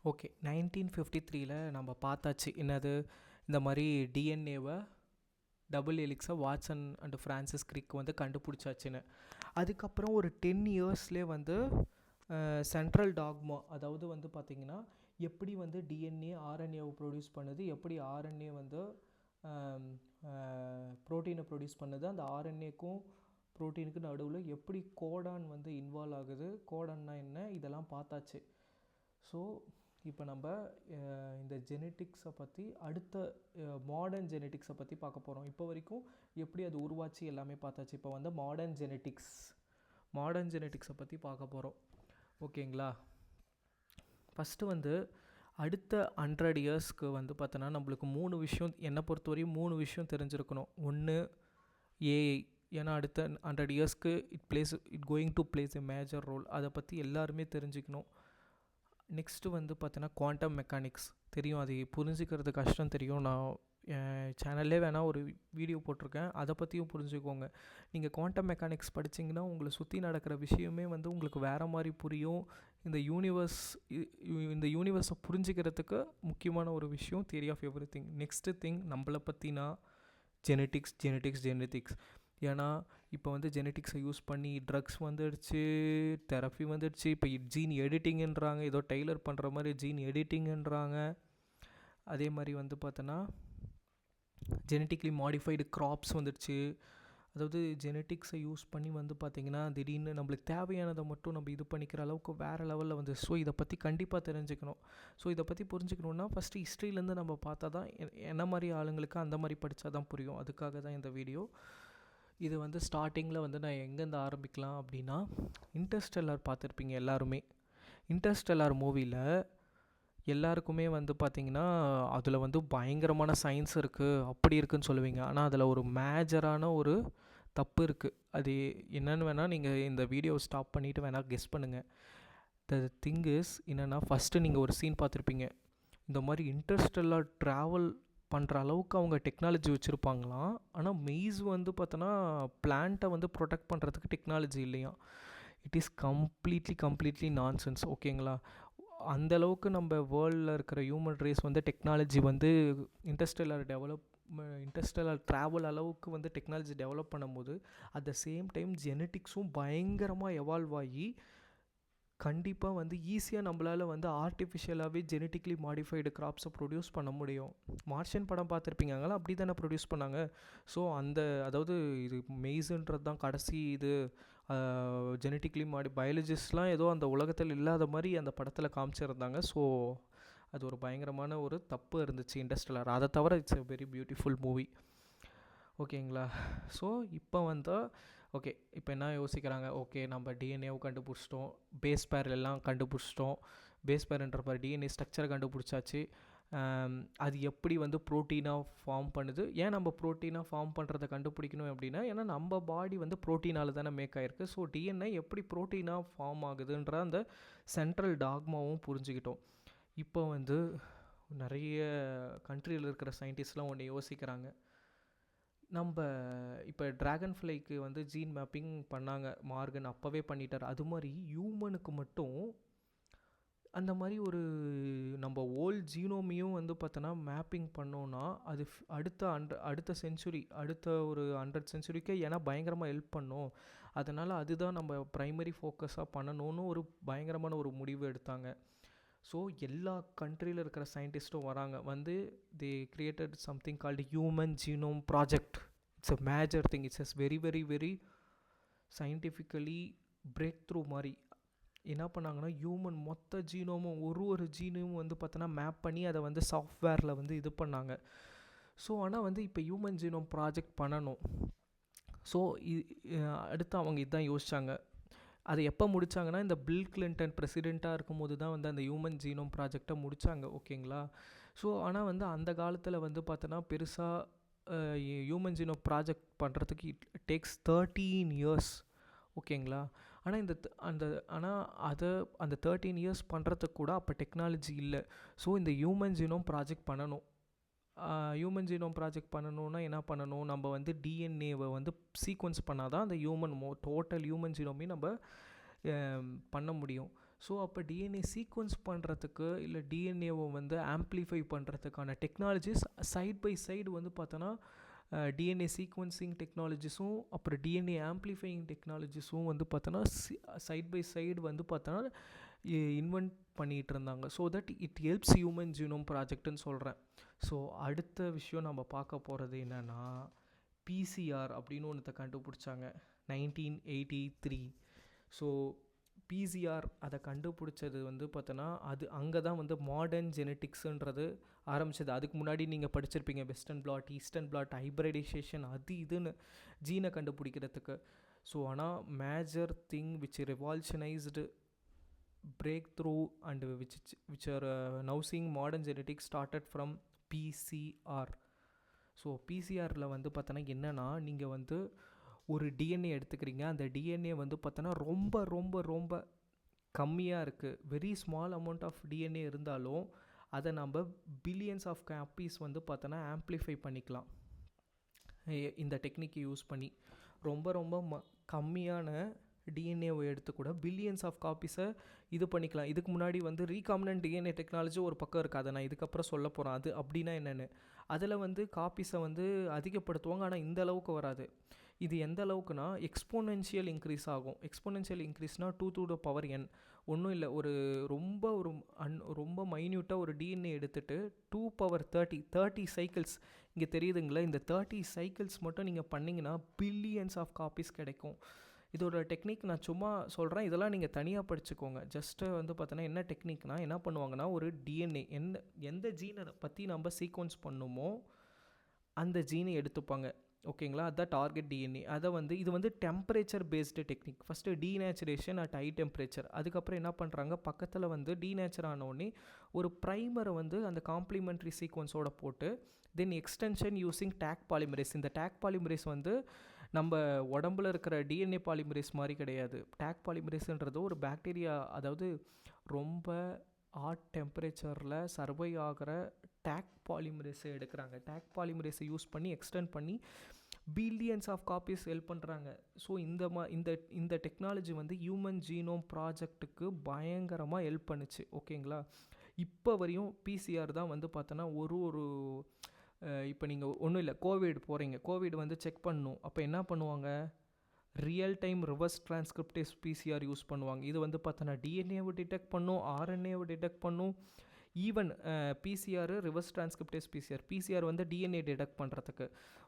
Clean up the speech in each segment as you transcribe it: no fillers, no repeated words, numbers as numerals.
Okay 1953ல் நம்ம பார்த்தாச்சு என்னது இந்த மாதிரி டிஎன்ஏவை டபுள் எலிக்ஸை வாட்சன் அண்ட் ஃப்ரான்சிஸ் கிரிக் வந்து கண்டுபிடிச்சாச்சுன்னு. அதுக்கப்புறம் ஒரு 10 இயர்ஸ்லேயே வந்து சென்ட்ரல் டாக்மா, அதாவது வந்து பார்த்திங்கன்னா எப்படி வந்து டிஎன்ஏ ஆர்என்ஏவை ப்ரொடியூஸ் பண்ணுது, எப்படி ஆர்என்ஏ வந்து ப்ரோட்டீனை ப்ரொடியூஸ் பண்ணுது, அந்த ஆர்என்ஏக்கும் ப்ரோட்டீனுக்கு நடுவில் எப்படி கோடான் வந்து இன்வால்வ் ஆகுது, கோடான்னா என்ன, இதெல்லாம் பார்த்தாச்சு. ஸோ இப்போ நம்ம இந்த ஜெனட்டிக்ஸை பற்றி அடுத்த மாடர்ன் ஜெனட்டிக்ஸை பற்றி பார்க்க போகிறோம். இப்போ வரைக்கும் எப்படி அது உருவாச்சு எல்லாமே பார்த்தாச்சு. இப்போ வந்து மாடர்ன் ஜெனட்டிக்ஸை பற்றி பார்க்க போகிறோம். ஓகேங்களா? ஃபஸ்ட்டு வந்து அடுத்த 100 இயர்ஸ்க்கு வந்து பார்த்தோன்னா நம்மளுக்கு 3 விஷயம், என்னை பொறுத்தவரையும் 3 விஷயம் தெரிஞ்சிருக்கணும். ஒன்று ஏஐ, ஏன்னா அடுத்த 100 இயர்ஸ்க்கு it going to place a major role, அதை பற்றி எல்லாருமே தெரிஞ்சுக்கணும். நெக்ஸ்ட்டு வந்து பார்த்தோன்னா குவாண்டம் மெக்கானிக்ஸ் தெரியும், அது புரிஞ்சுக்கிறது கஷ்டம் தெரியும். நான் என் சேனல்லே வேணால் ஒரு வீடியோ போட்டிருக்கேன், அதை பற்றியும் புரிஞ்சுக்கோங்க. நீங்கள் குவாண்டம் மெக்கானிக்ஸ் படிச்சிங்கன்னா உங்களை சுற்றி நடக்கிற விஷயமே வந்து உங்களுக்கு வேறு மாதிரி புரியும். இந்த யூனிவர்ஸை புரிஞ்சுக்கிறதுக்கு முக்கியமான ஒரு விஷயம் theory of everything. Next thing நம்மளை பற்றினா ஜெனட்டிக்ஸ். ஏன்னா இப்போ வந்து ஜெனட்டிக்ஸை யூஸ் பண்ணி ட்ரக்ஸ் வந்துடுச்சு, தெரப்பி வந்துடுச்சு, இப்போ ஜீன் எடிட்டிங்கன்றாங்க, ஏதோ டெய்லர் பண்ணுற மாதிரி ஜீன் எடிட்டிங்கன்றாங்க. அதே மாதிரி வந்து பார்த்தோன்னா ஜெனட்டிக்லி மாடிஃபைடு க்ராப்ஸ் வந்துடுச்சு. அதாவது ஜெனட்டிக்ஸை யூஸ் பண்ணி வந்து பார்த்திங்கன்னா திடீர்னு நம்மளுக்கு தேவையானதை மட்டும் நம்ம இது பண்ணிக்கிற அளவுக்கு வேறு லெவலில் வந்து. ஸோ இதை பற்றி கண்டிப்பாக தெரிஞ்சுக்கணும். ஸோ இதை பற்றி புரிஞ்சுக்கணுன்னா ஃபஸ்ட்டு ஹிஸ்ட்ரியிலேருந்து நம்ம பார்த்தா தான் என்ன மாதிரி ஆளுங்களுக்கு அந்த மாதிரி படித்தா தான் புரியும். அதுக்காக தான் இந்த வீடியோ. இது வந்து ஸ்டார்டிங்கில் வந்து நான் எங்கேருந்து ஆரம்பிக்கலாம் அப்படின்னா, இன்டர்ஸ்டெல்லார் பார்த்துருப்பீங்க எல்லாருமே. இன்டர்ஸ்டெல்லார் மூவியில் எல்லாருக்குமே வந்து பார்த்திங்கன்னா அதில் வந்து பயங்கரமான சயின்ஸ் இருக்குது, அப்படி இருக்குதுன்னு சொல்லுவீங்க. ஆனால் அதில் ஒரு மேஜரான ஒரு தப்பு இருக்குது. அது என்னென்னு வேணால் நீங்கள் இந்த வீடியோவை ஸ்டாப் பண்ணிவிட்டு வேணால் கெஸ் பண்ணுங்கள். த திங் இஸ் என்னென்னா, ஃபஸ்ட்டு நீங்கள் ஒரு சீன் பார்த்துருப்பீங்க, இந்த மாதிரி இன்டர்ஸ்டெல்லார் ட்ராவல் பண்ணுற அளவுக்கு அவங்க டெக்னாலஜி வச்சுருப்பாங்களாம். ஆனால் மெய்ஸ் வந்து பார்த்தோன்னா பிளான்ட்டை வந்து ப்ரொடெக்ட் பண்ணுறதுக்கு டெக்னாலஜி இல்லையா. It is completely nonsense. ஓகேங்களா? அந்தளவுக்கு நம்ம வேர்ல்டில் இருக்கிற ஹியூமன் ரேஸ் வந்து டெக்னாலஜி வந்து இன்டர்ஸ்டெல்லார் ட்ராவல் அளவுக்கு வந்து டெக்னாலஜி டெவலப் பண்ணும்போது அட் த சேம் டைம் ஜெனட்டிக்ஸும் பயங்கரமாக எவால்வ் ஆகி கண்டிப்பாக வந்து ஈஸியாக நம்மளால் வந்து ஆர்டிஃபிஷியலாகவே ஜெனட்டிக்லி மாடிஃபைடு க்ராப்ஸை ப்ரொடியூஸ் பண்ண முடியும். மார்ஷியன் படம் பார்த்துருப்பீங்க, அங்கெல்லாம் அப்படி தானே ப்ரொடியூஸ் பண்ணாங்க. ஸோ அதாவது இது மெய்ஸுன்றது தான் கடைசி இது ஜெனட்டிக்லி பயாலஜிஸ்ட்லாம் ஏதோ அந்த உலகத்தில் இல்லாத மாதிரி அந்த படத்தில் காமிச்சிருந்தாங்க. ஸோ அது ஒரு பயங்கரமான ஒரு தப்பு இருந்துச்சு இன்டர்ஸ்டெல்லார். அதை தவிர it's a very beautiful movie. ஓகேங்களா? ஸோ இப்போ வந்து ஓகே, இப்போ என்ன யோசிக்கிறாங்க, ஓகே நம்ம டிஎன்ஏவை கண்டுபிடிச்சிட்டோம், பேஸ் பேர் எல்லாம் கண்டுபிடிச்சிட்டோம், பேஸ் பேர்ன்ற மாதிரி டிஎன்ஏ ஸ்ட்ரக்சரை கண்டுபிடிச்சாச்சு. அது எப்படி வந்து ப்ரோட்டீனாக ஃபார்ம் பண்ணுது, ஏன் நம்ம ப்ரோட்டீனாக ஃபார்ம் பண்ணுறதை கண்டுபிடிக்கணும் அப்படின்னா, ஏன்னா நம்ம பாடி வந்து ப்ரோட்டீனால் தானே மேக் ஆகிருக்கு. ஸோ டிஎன்ஏ எப்படி ப்ரோட்டீனாக ஃபார்ம் ஆகுதுன்ற அந்த சென்ட்ரல் டாக்மாவும் புரிஞ்சுக்கிட்டோம். இப்போ வந்து நிறைய கண்ட்ரியில் இருக்கிற சயின்டிஸ்ட்லாம் ஒன்று யோசிக்கிறாங்க, நம்ம இப்போ ட்ராகன் ஃப்ளைக்கு வந்து ஜீன் மேப்பிங் பண்ணாங்க, மார்கன் அப்போவே பண்ணிட்டார். அது மாதிரி ஹியூமனுக்கு மட்டும் அந்த மாதிரி ஒரு நம்ம ஓல்ட் ஜீனோமையும் வந்து பார்த்தோன்னா மேப்பிங் பண்ணோன்னா அது அடுத்த செஞ்சுரி, அடுத்த ஒரு 100 செஞ்சுரிக்கே ஏன்னா பயங்கரமாக ஹெல்ப் பண்ணும். அதனால் அதுதான் நம்ம ப்ரைமரி ஃபோக்கஸாக பண்ணணும்னு ஒரு பயங்கரமான ஒரு முடிவு எடுத்தாங்க. ஸோ எல்லா கண்ட்ரியில் இருக்கிற சயின்டிஸ்ட்டும் வராங்க, வந்து they created something called human genome project. It's a major thing. It's very scientifically break through மாதிரி. என்ன பண்ணாங்கன்னா, ஹியூமன் மொத்த ஜீனோமும் ஒரு ஜீனும் வந்து பார்த்தோன்னா மேப் பண்ணி அதை வந்து சாஃப்ட்வேரில் வந்து இது பண்ணாங்க. ஸோ ஆனால் வந்து இப்போ ஹியூமன் ஜீனோம் ப்ராஜெக்ட் பண்ணணும். ஸோ அடுத்து அவங்க இதுதான் யோசித்தாங்க. அதை எப்போ முடித்தாங்கன்னா, இந்த பில் கிளின்டன் பிரசிடெண்ட்டாக இருக்கும்போது தான் வந்து அந்த ஹியூமன் ஜீனோம் ப்ராஜெக்டை முடித்தாங்க. ஓகேங்களா? ஸோ ஆனால் வந்து அந்த காலத்தில் வந்து பார்த்தோன்னா பெருசாக ஹியூமன் ஜீனோம் ப்ராஜெக்ட் பண்ணுறதுக்கு இட் டேக்ஸ் 13 இயர்ஸ். ஓகேங்களா? ஆனால் அந்த 13 இயர்ஸ் பண்ணுறதுக்கு கூட அப்போ டெக்னாலஜி இல்லை. ஸோ இந்த ஹியூமன் ஜீனோம் ப்ராஜெக்ட் பண்ணணும். ஹியூமன் ஜீனோம் ப்ராஜெக்ட் பண்ணணுன்னா என்ன பண்ணணும், நம்ம வந்து டிஎன்ஏவை வந்து சீக்வன்ஸ் பண்ணால் தான் அந்த டோட்டல் ஹியூமன் ஜீனோமே நம்ம பண்ண முடியும். ஸோ அப்போ டிஎன்ஏ சீக்வன்ஸ் பண்ணுறதுக்கு இல்லை டிஎன்ஏவை வந்து ஆம்ப்ளிஃபை பண்ணுறதுக்கான டெக்னாலஜிஸ் சைட் பை சைடு வந்து பார்த்தோன்னா டிஎன்ஏ சீக்வன்சிங் டெக்னாலஜிஸும் அப்புறம் டிஎன்ஏ ஆம்ப்ளிஃபையிங் டெக்னாலஜிஸும் வந்து பார்த்தோன்னா சைட் பை சைடு வந்து பார்த்தோன்னா இன்வென்ட் பண்ணிகிட்டு இருந்தாங்க. So that it helps human genome ப்ராஜெக்ட்னு சொல்கிறேன். ஸோ அடுத்த விஷயம் நம்ம பார்க்க போகிறது என்னென்னா பிசிஆர் அப்படின்னு ஒன்றத்தை கண்டுபிடிச்சாங்க 1983. ஸோ பிசிஆர் அதை கண்டுபிடிச்சது வந்து பார்த்தோன்னா அது அங்கே தான் வந்து மாடர்ன் ஜெனட்டிக்ஸுன்றது ஆரம்பிச்சது. அதுக்கு முன்னாடி நீங்கள் படிச்சிருப்பீங்க western blot, eastern blot, hybridisation அது இதுன்னு ஜீனை கண்டுபிடிக்கிறதுக்கு. ஸோ ஆனால் major thing which revolutionised breakthrough and which are now seeing modern genetics started from PCR. So பிசிஆரில் வந்து பார்த்தோன்னா என்னென்னா நீங்கள் வந்து ஒரு டிஎன்ஏ எடுத்துக்கிறீங்க. அந்த டிஎன்ஏ வந்து பார்த்தோன்னா ரொம்ப ரொம்ப ரொம்ப கம்மியாக இருக்குது. Very small amount of DNA இருந்தாலும் அதை நம்ம பில்லியன்ஸ் ஆஃப் காப்பீஸ் வந்து பார்த்தோன்னா ஆம்ப்ளிஃபை பண்ணிக்கலாம் இந்த டெக்னிக்கை யூஸ் பண்ணி. ரொம்ப ரொம்ப கம்மியான டிஎன்ஏவை எடுத்து கூட பில்லியன்ஸ் ஆஃப் காப்பீஸை இது பண்ணிக்கலாம். இதுக்கு முன்னாடி வந்து ரீகாமினன்ட் டிஎன்ஏ டெக்னாலஜி ஒரு பக்கம் இருக்குது, அதை நான் இதுக்கப்புறம் சொல்ல போகிறேன். அது அப்படின்னா என்னென்னு, அதில் வந்து காப்பீஸை வந்து அதிகப்படுத்துவாங்க, ஆனால் இந்த அளவுக்கு வராது. இது எந்த அளவுக்குனா எக்ஸ்போனென்ஷியல் இன்க்ரீஸ் ஆகும். எக்ஸ்போனென்ஷியல் இன்க்ரீஸ்னால் 2 to the power n. ஒன்றும் இல்லை, ரொம்ப மைன்யூட்டாக ஒரு டிஎன்ஏ எடுத்துகிட்டு 2 power 30 சைக்கிள்ஸ் இங்கே தெரியுதுங்களா, இந்த 30 சைக்கிள்ஸ் மட்டும் நீங்கள் பண்ணிங்கன்னா பில்லியன்ஸ் ஆஃப் காப்பீஸ் கிடைக்கும். இதோட டெக்னிக் நான் சும்மா சொல்கிறேன், இதெல்லாம் நீங்கள் தனியாக படிச்சுக்கோங்க. ஜஸ்ட்டு வந்து பார்த்தோன்னா என்ன டெக்னிக்னா என்ன பண்ணுவாங்கன்னா, ஒரு டிஎன்ஏ எந்த ஜீனை பற்றி நம்ம சீக்வன்ஸ் பண்ணுமோ அந்த ஜீனை எடுத்துப்பாங்க. ஓகேங்களா, அதுதான் டார்கெட் டிஎன்ஏ. அதை வந்து இது வந்து temperature based technique. First denaturation at high temperature. அதுக்கப்புறம் என்ன பண்ணுறாங்க, பக்கத்தில் வந்து டீநேச்சர் ஆனோடனே ஒரு ப்ரைமரை வந்து அந்த காம்ப்ளிமெண்ட்ரி சீக்வன்ஸோடு போட்டு தென் எக்ஸ்டென்ஷன் யூஸிங் டேக் பாலிமரேஸ். இந்த டேக் பாலிமரேஸ் வந்து நம்ம உடம்புல இருக்கிற டிஎன்ஏ பாலிமரேஸ் மாதிரி கிடையாது. டேக் பாலிமரேஸ்ன்றது ஒரு பாக்டீரியா, அதாவது ரொம்ப ஹாட் டெம்பரேச்சரில் சர்வை ஆகிற டேக் பாலிமரேஸை எடுக்கிறாங்க. டேக் பாலிமரேஸை யூஸ் பண்ணி எக்ஸ்டெண்ட் பண்ணி பில்லியன்ஸ் ஆஃப் காப்பீஸ் ஹெல்ப் பண்ணுறாங்க. ஸோ இந்த டெக்னாலஜி வந்து ஹியூமன் ஜீனோம் ப்ராஜெக்ட்டுக்கு பயங்கரமாக ஹெல்ப் பண்ணுச்சு. ஓகேங்களா, இப்போ வரையும் பிசிஆர் தான் வந்து பார்த்தோன்னா ஒரு இப்போ நீங்கள் ஒன்றும் இல்லை, கோவிட் வந்து செக் பண்ணணும். அப்போ என்ன பண்ணுவாங்க, real time reverse transcriptase PCR use பண்ணுவாங்க. இது வந்து பார்த்தோன்னா டிஎன்ஏவை டிடெக்ட் பண்ணும், ஆர்என்ஏவை டிடெக்ட் பண்ணும். Even PCR reverse transcriptase PCR வந்து டிஎன்ஏ டிடெக்ட் பண்ணுறதுக்கு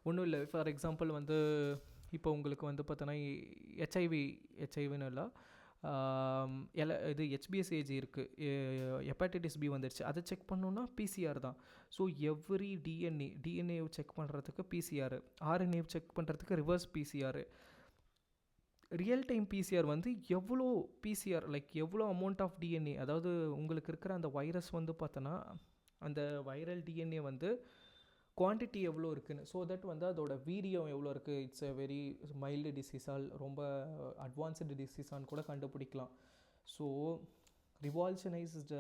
ஒன்றும் இல்லை. ஃபார் எக்ஸாம்பிள் வந்து இப்போ உங்களுக்கு வந்து பார்த்தோன்னா ஹெச்ஐவின்னு இல்லை, இது ஹெச்பிஎஸ்ஏஜி இருக்குது, ஹெப்பாட்டிட்டிஸ் பி வந்துடுச்சு, அதை செக் பண்ணோன்னா பிசிஆர் தான். ஸோ எவ்ரி டிஎன்ஏவை செக் பண்ணுறதுக்கு பிசிஆர், ஆர்என்ஏவை செக் பண்ணுறதுக்கு reverse PCR. Real time PCR வந்து எவ்வளோ பிசிஆர் எவ்வளோ அமௌண்ட் ஆஃப் டிஎன்ஏ, அதாவது உங்களுக்கு இருக்கிற அந்த வைரஸ் வந்து பார்த்தோன்னா அந்த வைரல் டிஎன்ஏ வந்து குவான்டிட்டி எவ்வளோ இருக்குதுன்னு, ஸோ தட் வந்து அதோட வீரியம் எவ்வளோ இருக்குது, இட்ஸ் எ வெரி மைல்டு டிசீஸால் ரொம்ப அட்வான்ஸ்டு டிசீஸான்னு கூட கண்டுபிடிக்கலாம். ஸோ ரிவால்யூஷனைஸ்டு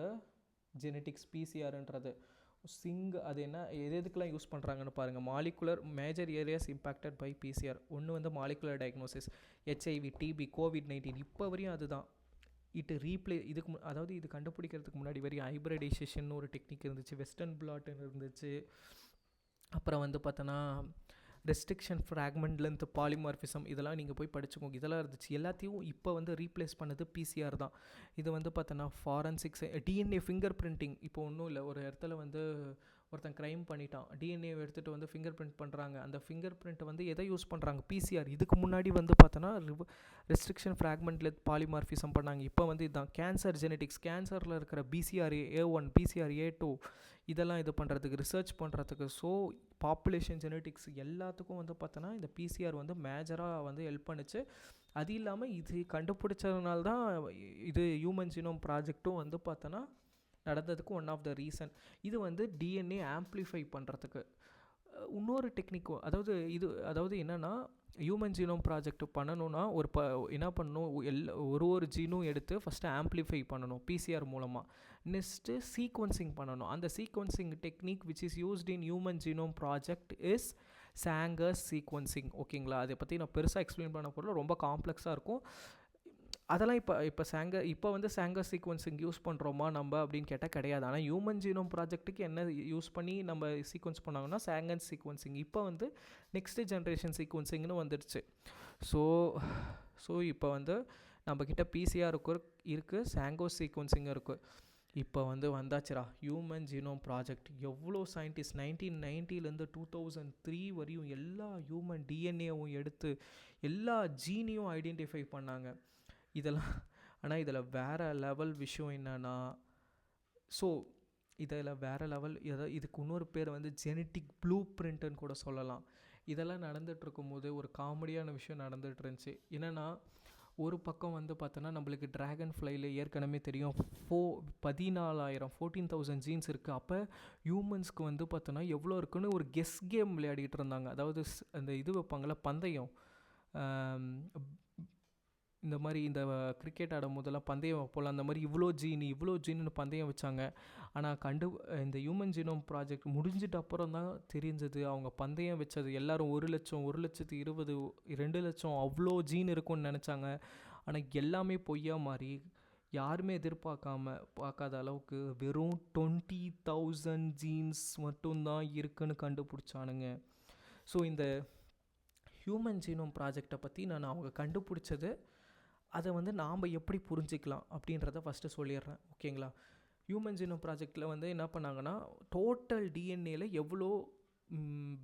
ஜெனட்டிக்ஸ் பிசிஆர்ன்றது அது என்ன எதுக்கெலாம் யூஸ் பண்ணுறாங்கன்னு பாருங்கள். Molecular major areas impacted by PCR. ஒன்று வந்து மாலிகுலர் டயக்னோசிஸ், ஹெச்ஐவி, டிபி, கோவிட்-19, இப்போ வரையும் அதுதான். அதாவது இது கண்டுபிடிக்கிறதுக்கு முன்னாடி வரையும் ஹைப்ரிடைசேஷன் ஒரு டெக்னிக் இருந்துச்சு, வெஸ்டர்ன் பிளாட்னு இருந்துச்சு, அப்புறம் வந்து பார்த்தோன்னா ரெஸ்ட்ரிக்ஷன் ஃப்ராக்மெண்ட் லென்த், பாலிமார்ஃபிசம், இதெல்லாம் நீங்கள் போய் படிச்சுக்கோங்க. இதெல்லாம் இருந்துச்சு. எல்லாத்தையும் இப்போ வந்து ரீப்ளேஸ் பண்ணது பிசிஆர் தான். இது வந்து பார்த்தோன்னா ஃபாரன்சிக்ஸ், டிஎன்ஏ ஃபிங்கர் பிரிண்டிங். இப்போ ஒன்றும் இல்லை, ஒரு இடத்துல வந்து ஒருத்தன் க்ரைம் பண்ணிட்டான், டிஎன்ஏவை எடுத்துகிட்டு வந்து ஃபிங்கர் பிரிண்ட் பண்ணுறாங்க. அந்த ஃபிங்கர் பிரிண்ட்டை வந்து எதை யூஸ் பண்ணுறாங்க, பிசிஆர். இதுக்கு முன்னாடி வந்து பார்த்தோன்னா ரெஸ்ட்ரிக்ஷன் ஃப்ராக்மெண்ட் லென்த் பாலிமார்ஃபிசம் பண்ணாங்க. இப்போ வந்து இதுதான் கேன்சர் ஜெனட்டிக்ஸ். கேன்சரில் இருக்கிற பிசிஆர்-A1, பிசிஆர்-A2 இதெல்லாம் இது பண்ணுறதுக்கு, ரிசர்ச் பண்ணுறதுக்கு. ஸோ பாப்புலேஷன் ஜெனட்டிக்ஸ் எல்லாத்துக்கும் வந்து பார்த்தோன்னா இந்த பிசிஆர் வந்து மேஜராக வந்து ஹெல்ப் பண்ணுச்சு. அது இல்லாமல் இது கண்டுபிடிச்சதுனால தான் இது ஹியூமன் ஜீனோம் ப்ராஜெக்ட்டும் வந்து பார்த்தோன்னா நடந்ததுக்கு ஒன் ஆஃப் த ரீசன். இது வந்து டிஎன்ஏ ஆம்ப்ளிஃபை பண்ணுறதுக்கு இன்னொரு டெக்னிக்கும், அதாவது என்னென்னா ஹியூமன் ஜீனோம் ப்ராஜெக்ட் பண்ணணுன்னா என்ன பண்ணணும், ஒரு ஜீனும் எடுத்து ஃபஸ்ட்டு ஆம்ப்ளிஃபை பண்ணணும் பிசிஆர் மூலமாக. நெக்ஸ்ட்டு சீக்வன்சிங் பண்ணணும். அந்த sequencing technique which is used in human genome project is Sanger's sequencing. ஓகேங்களா, அதை பற்றி நான் பெருசாக எக்ஸ்பிளைன் பண்ண போகிறேன், ரொம்ப காம்ப்ளெக்ஸாக இருக்கும். அதெல்லாம் இப்போ வந்து சாங்கர் சீக்வன்சிங் யூஸ் பண்ணுறோமா நம்ம அப்படின்னு கேட்டால் கிடையாது. ஆனால் ஹியூமன் ஜீனோம் ப்ராஜெக்ட்டுக்கு என்ன யூஸ் பண்ணி நம்ம சீக்வன்ஸ் பண்ணாங்கன்னா சாங்கர் சீக்வன்சிங். இப்போ வந்து நெக்ஸ்ட்டு ஜென்ரேஷன் சீக்வன்சிங்னு வந்துடுச்சு. ஸோ இப்போ வந்து நம்மக்கிட்ட பிசிஆர் இருக்குது, சாங்கோ சீக்வன்சிங் இருக்குது. இப்போ வந்து வந்தாச்சுரா ஹியூமன் ஜீனோம் ப்ராஜெக்ட். எவ்வளோ சயின்டிஸ்ட் 1990லேருந்து 2003 வரையும் எல்லா ஹியூமன் டிஎன்ஏவும் எடுத்து எல்லா ஜீனையும் ஐடென்டிஃபை பண்ணாங்க. இதெல்லாம் ஆனால் இதில் வேறு லெவல் விஷயம் என்னென்னா, ஸோ இதில் வேறு லெவல் இதுக்கு இன்னொரு பேர் வந்து ஜெனட்டிக் ப்ளூ பிரிண்ட்டுன்னு கூட சொல்லலாம். இதெல்லாம் நடந்துகிட்ருக்கும் போது ஒரு காமெடியான விஷயம் நடந்துகிட்டு இருந்துச்சு. என்னென்னா, ஒரு பக்கம் வந்து பார்த்தோன்னா நம்மளுக்கு ட்ராகன் ஃப்ளைல ஏற்கனவே தெரியும் 14,000 ஜீன்ஸ் இருக்குது. அப்போ ஹியூமன்ஸ்க்கு வந்து பார்த்தோன்னா எவ்வளோ இருக்குன்னு ஒரு கெஸ் கேம் விளையாடிட்டு இருந்தாங்க. அதாவது அந்த இது வைப்பாங்கள பந்தயம், இந்த மாதிரி இந்த கிரிக்கெட் ஆடும் போதெல்லாம் பந்தயம் வைப்போல், அந்த மாதிரி இவ்வளோ ஜீனு பந்தயம் வச்சாங்க. ஆனால் இந்த ஹியூமன் ஜீனோம் ப்ராஜெக்ட் முடிஞ்சிட்ட அப்புறம் தான் தெரிஞ்சது அவங்க பந்தயம் வச்சது எல்லாரும் 1,00,000 1,20,000 2,00,000 அவ்வளோ ஜீன் இருக்கும்னு நினச்சாங்க. ஆனால் எல்லாமே பொய்யா மாறி யாருமே பார்க்காத அளவுக்கு வெறும் 20,000 ஜீன்ஸ் மட்டும்தான் இருக்குன்னு கண்டுபிடிச்சானுங்க. ஸோ இந்த ஹியூமன் ஜீனோம் ப்ராஜெக்டை பற்றி நான் அவங்க கண்டுபிடிச்சது, அதை வந்து நாம் எப்படி புரிஞ்சிக்கலாம் அப்படின்றத ஃபஸ்ட்டு சொல்லிடுறேன், ஓகேங்களா. ஹியூமன் ஜீனோம் ப்ராஜெக்டில் வந்து என்ன பண்ணாங்கன்னா, டோட்டல் டிஎன்ஏல எவ்வளோ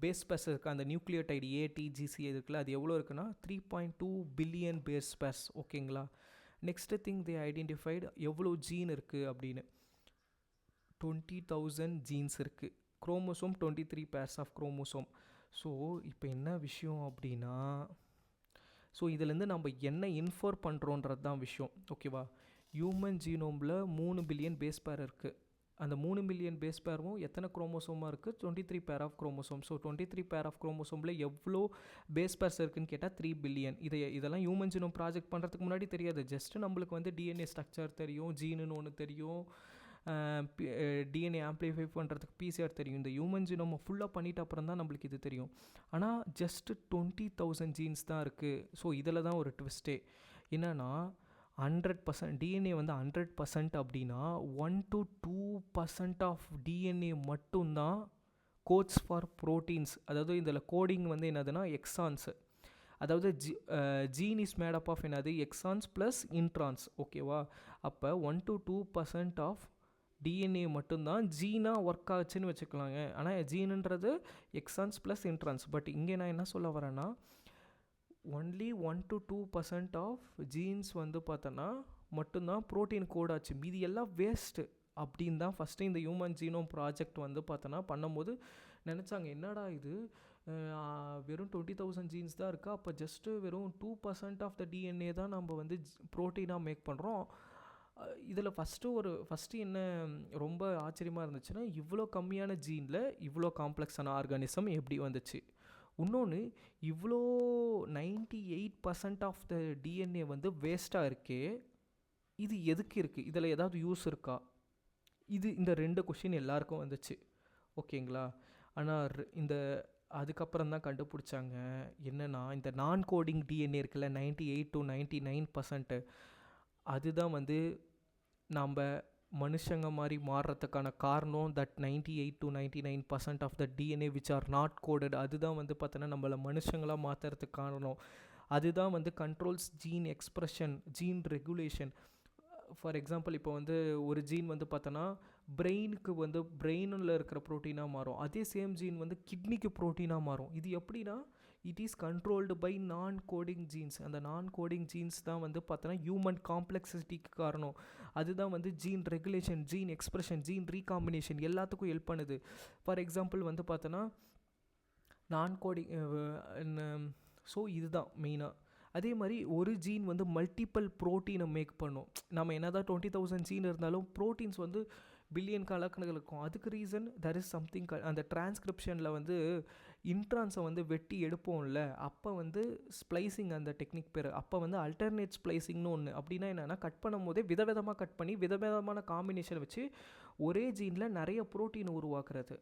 பேஸ் பேர்ஸ் இருக்குது, அந்த நியூக்ளியோடைடு ஏடிஜிசி இருக்குல்ல, அது எவ்வளோ இருக்குன்னா 3.2 பில்லியன் பேஸ் பேர்ஸ், ஓகேங்களா. நெக்ஸ்ட்டு திங் தே ஐடென்டிஃபைடு எவ்வளோ ஜீன் இருக்குது அப்படின்னு. 20,000 ஜீன்ஸ் இருக்குது. Chromosome 23 pairs of chromosome. So இப்போ என்ன விஷயம் அப்படின்னா, ஸோ இதுலேருந்து நம்ம என்ன இன்ஃபர் பண்ணுறோன்றது தான் விஷயம், ஓகேவா. ஹியூமன் ஜீனோமில் 3 பில்லியன் பேஸ் பேர் இருக்குது. அந்த 3 பில்லியன் பேஸ் பேரும் எத்தனை குரோமோசோமாக இருக்குது? 23 pair of chromosome. So 23 pair of குரோமோசோமில் எவ்வளோ பேஸ் பேர்ஸ் இருக்குதுன்னு கேட்டால் 3 பில்லியன். இதெல்லாம் ஹியூமன் ஜீனோம் ப்ராஜெக்ட் பண்ணுறதுக்கு முன்னாடி தெரியாது. ஜஸ்ட்டு நம்மளுக்கு வந்து டிஎன்ஏ ஸ்ட்ரக்சர் தெரியும், ஜீனுன்னு ஒன்று தெரியும், டிஎன்ஏ ஆம்ப்ளிஃபை பண்ணுறதுக்கு பிசிஆர் தெரியும். இந்த ஹியூமன் ஜீனோமை ஃபுல்லாக பண்ணிட்ட அப்புறம் தான் நம்மளுக்கு இது தெரியும். ஆனால் ஜஸ்ட்டு 20,000 ஜீன்ஸ் தான் இருக்குது. ஸோ இதில் தான் ஒரு ட்விஸ்ட்டே என்னென்னா, 100% டிஎன்ஏ வந்து 100% அப்படின்னா 1 to 2% ஆஃப் டிஎன்ஏ மட்டும்தான் கோட்ஸ் ஃபார் ப்ரோட்டீன்ஸ். அதாவது இதில் கோடிங் வந்து என்னதுன்னா எக்ஸான்ஸு. அதாவது ஜீன் இஸ் மேடப் ஆஃப் என்னது எக்ஸான்ஸ் ப்ளஸ் இன்ட்ரான்ஸ், ஓகேவா. அப்போ 1 to 2% ஆஃப் டிஎன்ஏ மட்டும்தான் ஜீனாக ஒர்க் ஆச்சுன்னு வச்சுக்கலாங்க. ஆனால் ஜீனுன்றது எக்ஸான்ஸ் ப்ளஸ் இன்ட்ரான்ஸ். பட் இங்கே நான் என்ன சொல்ல வரேன்னா, ஒன்லி 1 to 2% ஆஃப் ஜீன்ஸ் வந்து பார்த்தோன்னா மட்டும்தான் ப்ரோட்டீன் கோட் ஆச்சு, மீதி எல்லாம் வேஸ்ட்டு அப்படின்னு தான் ஃபஸ்ட்டு இந்த ஹியூமன் ஜீனோம் ப்ராஜெக்ட் வந்து பார்த்தோன்னா பண்ணும்போது நினச்சாங்க. என்னடா இது, வெறும் 20,000 ஜீன்ஸ் தான் இருக்குது, அப்போ ஜஸ்ட்டு வெறும் 2% ஆஃப் த டிஎன்ஏ தான் நம்ம வந்து ப்ரோட்டீனாக மேக் பண்ணுறோம். இதில் ஃபஸ்ட்டு என்ன ரொம்ப ஆச்சரியமாக இருந்துச்சுன்னா, இவ்வளோ கம்மியான ஜீனில் இவ்வளோ காம்ப்ளெக்ஸான ஆர்கானிசம் எப்படி வந்துச்சு. இன்னொன்று, இவ்வளோ 98% ஆஃப் த டிஎன்ஏ வந்து வேஸ்ட்டாக இருக்கே, இது எதுக்கு இருக்குது, இதில் ஏதாவது யூஸ் இருக்கா, இந்த 2 கொஷின் எல்லாருக்கும் வந்துச்சு, ஓகேங்களா. ஆனால் அதுக்கப்புறம் தான் கண்டுபிடிச்சாங்க என்னென்னா, இந்த நான் கோடிங் டிஎன்ஏ இருக்குல்ல 98 to 99%, அதுதான் வந்து நாம் மனுஷங்க மாதிரி மாறுறதுக்கான காரணம். That 98 to 99% of the DNA which are not coded, அதுதான் வந்து பார்த்தோன்னா நம்மளை மனுஷங்களாக மாற்றுறதுக்கு காரணம். அதுதான் வந்து controls gene expression, gene regulation. For example, இப்போ வந்து ஒரு ஜீன் வந்து பார்த்தோன்னா பிரெயினுக்கு வந்து பிரெயினில் இருக்கிற ப்ரோட்டீனாக மாறும், அதே சேம் ஜீன் வந்து கிட்னிக்கு ப்ரோட்டீனாக மாறும். இது எப்படின்னா, இட் இஸ் கண்ட்ரோல்டு பை நான் கோடிங் ஜீன்ஸ். அந்த நான் கோடிங் ஜீன்ஸ் தான் வந்து பார்த்தோன்னா ஹியூமன் காம்ப்ளெக்சிட்டிக்கு காரணம். அதுதான் வந்து gene regulation, gene expression, gene recombination எல்லாத்துக்கும் ஹெல்ப் பண்ணுது. ஃபார் எக்ஸாம்பிள் வந்து பார்த்தோன்னா நான் கோடிங், ஸோ இதுதான் மெயினாக. அதே மாதிரி ஒரு ஜீன் வந்து மல்டிபிள் ப்ரோட்டீனை மேக் பண்ணும். நம்ம என்ன தான் 20,000 ஜீன் இருந்தாலும் ப்ரோட்டீன்ஸ் வந்து பில்லியன் கணக்கில் இருக்கும். அதுக்கு ரீசன் தர் இஸ் சம்திங். அந்த டிரான்ஸ்கிரிப்ஷனில் வந்து இன்ட்ரான்ஸை வந்து வெட்டி எடுப்போம்ல, அப்போ வந்து ஸ்ப்ளைசிங், அந்த டெக்னிக் பேர், அப்போ வந்து அல்டர்னேட் ஸ்ப்ளைசிங்னு ஒன்று. அப்படின்னா என்னென்னா, கட் பண்ணும் போதே விதவிதமாக கட் பண்ணி விதவிதமான காம்பினேஷன் வச்சு ஒரே ஜீனில் நிறைய ப்ரோட்டீன் உருவாக்குறது.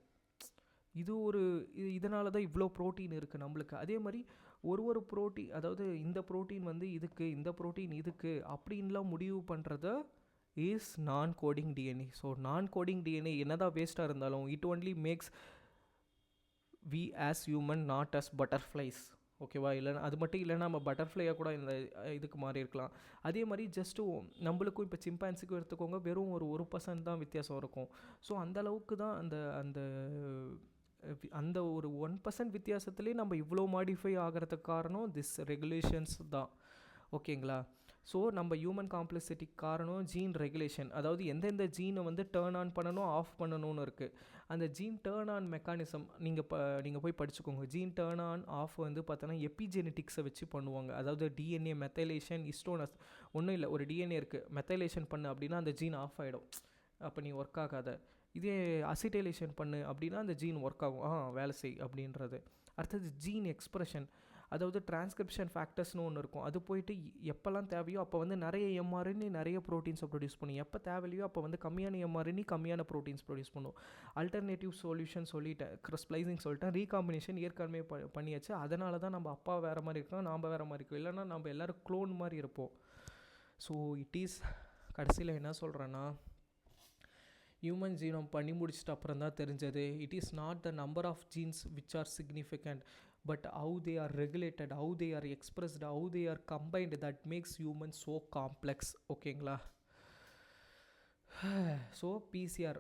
இதனால தான் இவ்வளோ ப்ரோட்டீன் இருக்குது நம்மளுக்கு. அதே மாதிரி ஒரு ப்ரோட்டீன், அதாவது இந்த ப்ரோட்டீன் வந்து இதுக்கு, இந்த ப்ரோட்டீன் இதுக்கு அப்படின்லாம் முடிவு பண்ணுறது is non coding DNA. So non coding DNA என்னதான் வேஸ்ட்டாக இருந்தாலும் it only makes we as human not as butterflies. ஓகேவா? இல்லைனா அது மட்டும் இல்லைனா நம்ம பட்டர்ஃப்ளையாக கூட இந்த இதுக்கு மாறி இருக்கலாம். அதே மாதிரி ஜஸ்ட்டு நம்மளுக்கும் இப்போ சிம்பான்சிக்கும் எடுத்துக்கோங்க, வெறும் ஒரு 1% தான் வித்தியாசம் இருக்கும். ஸோ அந்தளவுக்கு தான் அந்த அந்த அந்த ஒரு 1% வித்தியாசத்துலேயே நம்ம இவ்வளோ மாடிஃபை ஆகிறதுக்கு காரணம் திஸ் ரெகுலேஷன்ஸ் தான். ஓகேங்களா? ஸோ நம்ம ஹியூமன் காம்ப்ளெக்சிட்டிக்கு காரணம் ஜீன் ரெகுலேஷன். அதாவது எந்தெந்த ஜீனை வந்து டேர்ன் ஆன் பண்ணணும், ஆஃப் பண்ணணும்னு இருக்குது. அந்த ஜீன் டேர்ன் ஆன் மெக்கானிசம் நீங்கள் போய் படிச்சுக்கோங்க. ஜீன் டேர்ன் ஆன் ஆஃப் வந்து பார்த்தோன்னா எபிஜெனட்டிக்ஸை வச்சு பண்ணுவாங்க. அதாவது டிஎன்ஏ மெத்தைலேஷன் இஸ்டோனஸ் ஒன்றும் இல்லை, ஒரு டிஎன்ஏ இருக்குது, மெத்தைலேஷன் பண்ணு அப்படின்னா அந்த ஜீன் ஆஃப் ஆகிடும், அப்போ நீ ஒர்க் ஆகாத. இதே அசிட்டைலேஷன் பண்ணு அப்படின்னா அந்த ஜீன் ஒர்க் ஆகும், வேலை செய் அப்படின்றது. அடுத்தது ஜீன் எக்ஸ்ப்ரெஷன், அதாவது டிரான்ஸ்கிரிப்ஷன் ஃபேக்டர்ஸ்னு ஒன்று இருக்கும். அது போயிட்டு எப்போல்லாம் தேவையோ அப்போ வந்து நிறைய எம்ஆர்என்ஏ நிறைய ப்ரோட்டீன்ஸை ப்ரொடியூஸ் பண்ணும். எப்போ தேவையில்லையோ அப்போ வந்து கம்மியான எம்ஆர்என்ஏ கம்மியான ப்ரோட்டீன்ஸ் ப்ரொடியூஸ் பண்ணும். அல்டர்னேட்டிவ் சொல்யூஷன் சொல்லிட்டேன், ஸ்ப்ளைசிங் சொல்லிட்டேன். ரீகாம்பினேஷன் ஏற்கனவே பண்ணியாச்சு. அதனால தான் நம்ம அப்பா வேறு மாதிரி இருக்கோம், நாம் வேறு மாதிரி இருக்கோம். இல்லைனா நம்ம எல்லோரும் க்ளோன் மாதிரி இருப்போம். ஸோ இட் இஸ் கடைசியில் என்ன சொல்கிறேன்னா, ஹியூமன் ஜீனோம் பண்ணி முடிச்சிட்டு அப்புறம் தான் தெரிஞ்சது it is not the number of genes which are significant, but how they are regulated, how they are expressed, how they are combined, that makes humans so complex. ஓகேங்களா? So PCR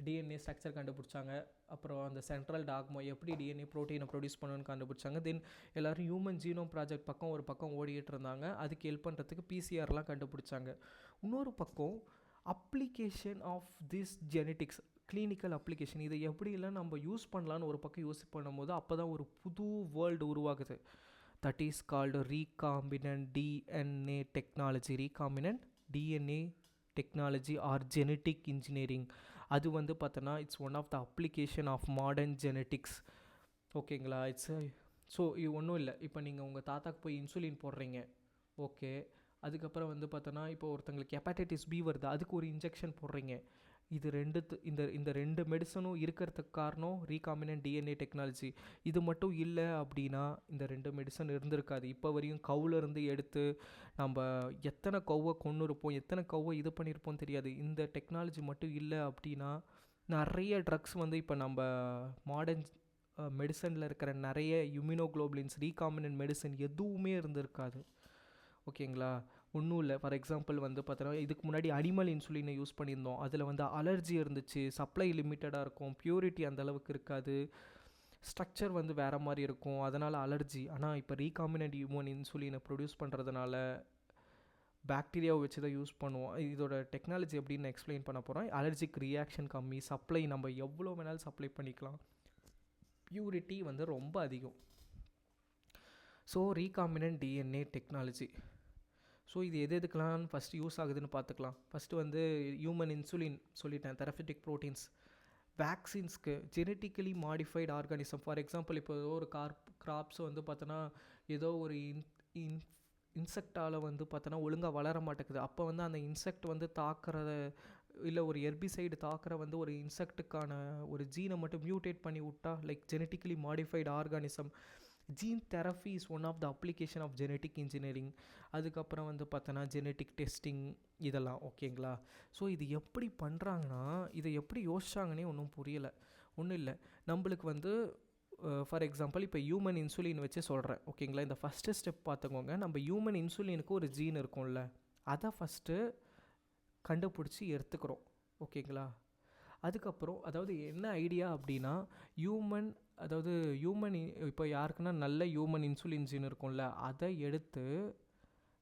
DNA structure கண்டுபிடிச்சாங்க. அப்புறம் அந்த central dogma எப்படி DNA ப்ரோட்டீனை produce பண்ணணும்னு கண்டுபிடிச்சாங்க. தென் எல்லோரும் human genome project பக்கம் ஒரு பக்கம் ஓடிட்டு இருந்தாங்க. அதுக்கு ஹெல்ப் பண்ணுறதுக்கு பிசிஆர்லாம் கண்டுபிடிச்சாங்க. இன்னொரு பக்கம் application of this genetics, clinical application, இதை எப்படிலாம் நம்ம யூஸ் பண்ணலான்னு ஒரு பக்கம் யூஸ் பண்ணும்போது அப்போ தான் ஒரு புது வேர்ல்டு உருவாகுது. That is called recombinant DNA technology. Recombinant DNA technology are genetic engineering. அது வந்து பார்த்தோன்னா it's one of the application of modern genetics. ஓகேங்களா? ஸோ இது ஒன்றும் இல்லை. இப்போ நீங்கள் உங்கள் தாத்தாக்கு போய் இன்சுலின் போடுறீங்க, ஓகே. அதுக்கப்புறம் வந்து பார்த்தோன்னா இப்போ ஒருத்தங்களுக்கு ஹெப்படைட்டிஸ் பி வருது, அதுக்கு ஒரு இன்ஜெக்ஷன் போடுறீங்க. இது இந்த ரெண்டு மெடிசனும் இருக்கிறதுக்கு காரணம் ரீகாம்பினன்ட் டிஎன்ஏ டெக்னாலஜி. இது மட்டும் இல்லை அப்படின்னா இந்த 2 மெடிசன் இருந்திருக்காது. இப்போ வரையும் கவுலேருந்து எடுத்து நம்ம எத்தனை கவ்வை கொண்டு இருப்போம், எத்தனை கவ்வை இது பண்ணியிருப்போம் தெரியாது. இந்த டெக்னாலஜி மட்டும் இல்லை அப்படின்னா நிறைய ட்ரக்ஸ் வந்து இப்போ நம்ம மாடர்ன் மெடிசனில் இருக்கிற நிறைய இம்யூனோகுளோபுலின்ஸ், ரீகாம்பினன்ட் மெடிசன் எதுவுமே இருந்திருக்காது. ஓகேங்களா? ஒன்றும் இல்லை. ஃபார் எக்ஸாம்பிள் வந்து பார்த்தோன்னா இதுக்கு முன்னாடி அனிமல் இன்சுலினை யூஸ் பண்ணியிருந்தோம். அதில் வந்து அலர்ஜி இருந்துச்சு, சப்ளை லிமிட்டடாக இருக்கும், பியூரிட்டி அந்தளவுக்கு இருக்காது, ஸ்ட்ரக்சர் வந்து வேறு மாதிரி இருக்கும், அதனால் அலர்ஜி. ஆனால் இப்போ ரீகாம்பினன்ட் ஹியூமன் இன்சுலினை ப்ரொடியூஸ் பண்ணுறதுனால பாக்டீரியாவை வச்சு தான் யூஸ் பண்ணுவோம். இதோட டெக்னாலஜி எப்படின்னு எக்ஸ்பிளைன் பண்ண போகிறோம். அலர்ஜிக் ரியாக்ஷன் கம்மி, சப்ளை நம்ம எவ்வளோ வேணாலும் சப்ளை பண்ணிக்கலாம், பியூரிட்டி வந்து ரொம்ப அதிகம். So recombinant DNA technology. So இது எதுக்கெலாம் ஃபஸ்ட்டு யூஸ் ஆகுதுன்னு பார்த்துக்கலாம். ஃபஸ்ட்டு வந்து ஹியூமன் இன்சுலின் சொல்லிட்டேன், தெரபியூட்டிக் ப்ரோட்டீன்ஸ், வேக்சின்ஸ்க்கு, genetically modified organism. For example இப்போ ஏதோ ஒரு கிராப்ஸ் வந்து பார்த்தோன்னா ஏதோ ஒரு இன்செக்டால் வந்து பார்த்தோன்னா ஒழுங்காக வளர மாட்டேங்குது. அப்போ வந்து அந்த இன்செக்ட் வந்து தாக்குறத, இல்லை ஒரு ஹெர்பிசைடு தாக்குற வந்து ஒரு இன்செக்ட்டுக்கான ஒரு ஜீனை மட்டும் மியூட்டேட் பண்ணி விட்டா, like genetically modified organism. Gene therapy is one of the application of genetic engineering. அதுக்கப்புறம் வந்து பார்த்தோன்னா ஜெனட்டிக் டெஸ்டிங் இதெல்லாம். ஓகேங்களா? ஸோ இது எப்படி பண்ணுறாங்கன்னா, இதை எப்படி யோசிச்சாங்கன்னே ஒன்றும் புரியலை. ஒன்றும் இல்லை, நம்மளுக்கு வந்து ஃபார் எக்ஸாம்பிள் இப்போ ஹியூமன் இன்சுலின் வச்சு சொல்கிறேன். ஓகேங்களா? இந்த ஃபஸ்ட்டு ஸ்டெப் பார்த்துக்கோங்க. நம்ம ஹியூமன் இன்சுலினுக்கு ஒரு ஜீன் இருக்கும்ல, அதை ஃபஸ்ட்டு கண்டுபிடிச்சி எடுத்துக்கிறோம். ஓகேங்களா? அதுக்கப்புறம் அதாவது என்ன ஐடியா அப்படின்னா, ஹியூமன் இப்போ யாருக்குன்னா நல்ல ஹியூமன் இன்சுலின் ஜீன் இருக்கும்ல, அதை எடுத்து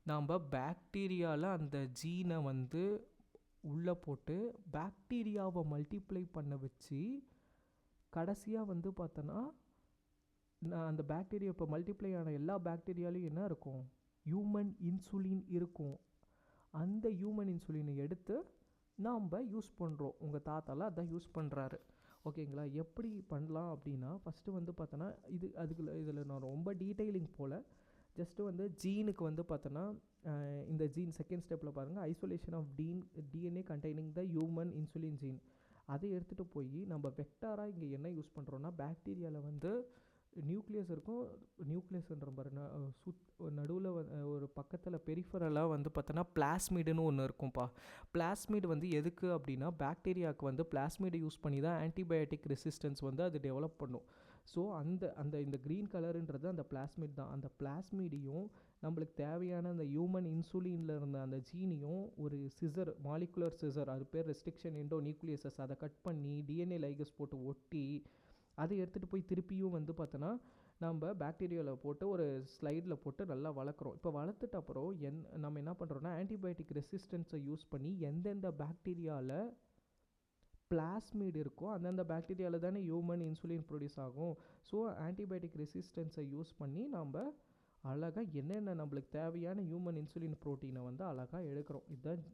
நாம் பாக்டீரியாவில் அந்த ஜீனை வந்து உள்ளே போட்டு பாக்டீரியாவை மல்டிப்ளை பண்ண வச்சு கடைசியாக வந்து பார்த்தோன்னா அந்த பாக்டீரியா இப்போ மல்டிப்ளை ஆன எல்லா பாக்டீரியாலையும் என்ன இருக்கும், ஹியூமன் இன்சுலின் இருக்கும். அந்த ஹியூமன் இன்சுலினை எடுத்து நாம் யூஸ் பண்ணுறோம். உங்கள் தாத்தாலாம் அதான் யூஸ் பண்ணுறாரு. ஓகேங்களா? எப்படி பண்ணலாம் அப்படின்னா, ஃபஸ்ட்டு வந்து பார்த்தோன்னா இதில் நான் ரொம்ப டீட்டெயிலிங் போல், ஜஸ்ட்டு வந்து ஜீனுக்கு வந்து பார்த்தோன்னா இந்த ஜீன் செகண்ட் ஸ்டெப்பில் பாருங்கள், isolation of DNA containing the human insulin gene. அதை எடுத்துகிட்டு போய் நம்ம வெக்டாராக இங்கே என்ன யூஸ் பண்ணுறோன்னா, பாக்டீரியாவில் வந்து நியூக்ளியஸ் இருக்கும். நியூக்ளியஸ்ன்ற பாரு நடுவில் ஒரு பக்கத்தில் பெரிஃபரலாக வந்து பார்த்தோன்னா பிளாஸ்மிடுன்னு ஒன்று இருக்கும்ப்பா. பிளாஸ்மிட் வந்து எதுக்கு அப்படின்னா பாக்டீரியாவுக்கு வந்து பிளாஸ்மிடை யூஸ் பண்ணி தான் ஆன்டிபயோட்டிக் ரெசிஸ்டன்ஸ் வந்து அது டெவலப் பண்ணும். ஸோ அந்த அந்த இந்த க்ரீன் கலருன்றது அந்த பிளாஸ்மிட் தான். அந்த பிளாஸ்மிடையும் நம்மளுக்கு தேவையான அந்த ஹியூமன் இன்சுலினில் இருந்த அந்த ஜீனியும் ஒரு சிசர், மாலிகுலர் சிசர், அது பேர் ரெஸ்ட்ரிக்ஷன் எண்டோ நியூக்ளியஸஸ், அதை கட் பண்ணி டிஎன்ஏ லைகஸ் போட்டு ஒட்டி அதை எடுத்துகிட்டு போய் திருப்பியும் வந்து பார்த்தோன்னா நம்ம பாக்டீரியாவில் போட்டு ஒரு ஸ்லைடில் போட்டு நல்லா வளர்க்குறோம். இப்போ வளர்த்துட்ட அப்புறம் நம்ம என்ன பண்ணுறோன்னா ஆன்டிபயோட்டிக் ரெசிஸ்டன்ஸை யூஸ் பண்ணி எந்தெந்த பாக்டீரியாவில் பிளாஸ்மிட் இருக்கோ அந்தந்த பாக்டீரியாவில் தானே ஹியூமன் இன்சுலின் ப்ரொடியூஸ் ஆகும். ஸோ ஆன்டிபயோட்டிக் ரெசிஸ்டன்ஸை யூஸ் பண்ணி நம்ம அழகாக என்னென்ன நம்மளுக்கு தேவையான ஹியூமன் இன்சுலின் ப்ரோட்டீனை வந்து அழகாக எடுக்கிறோம். இதுதான்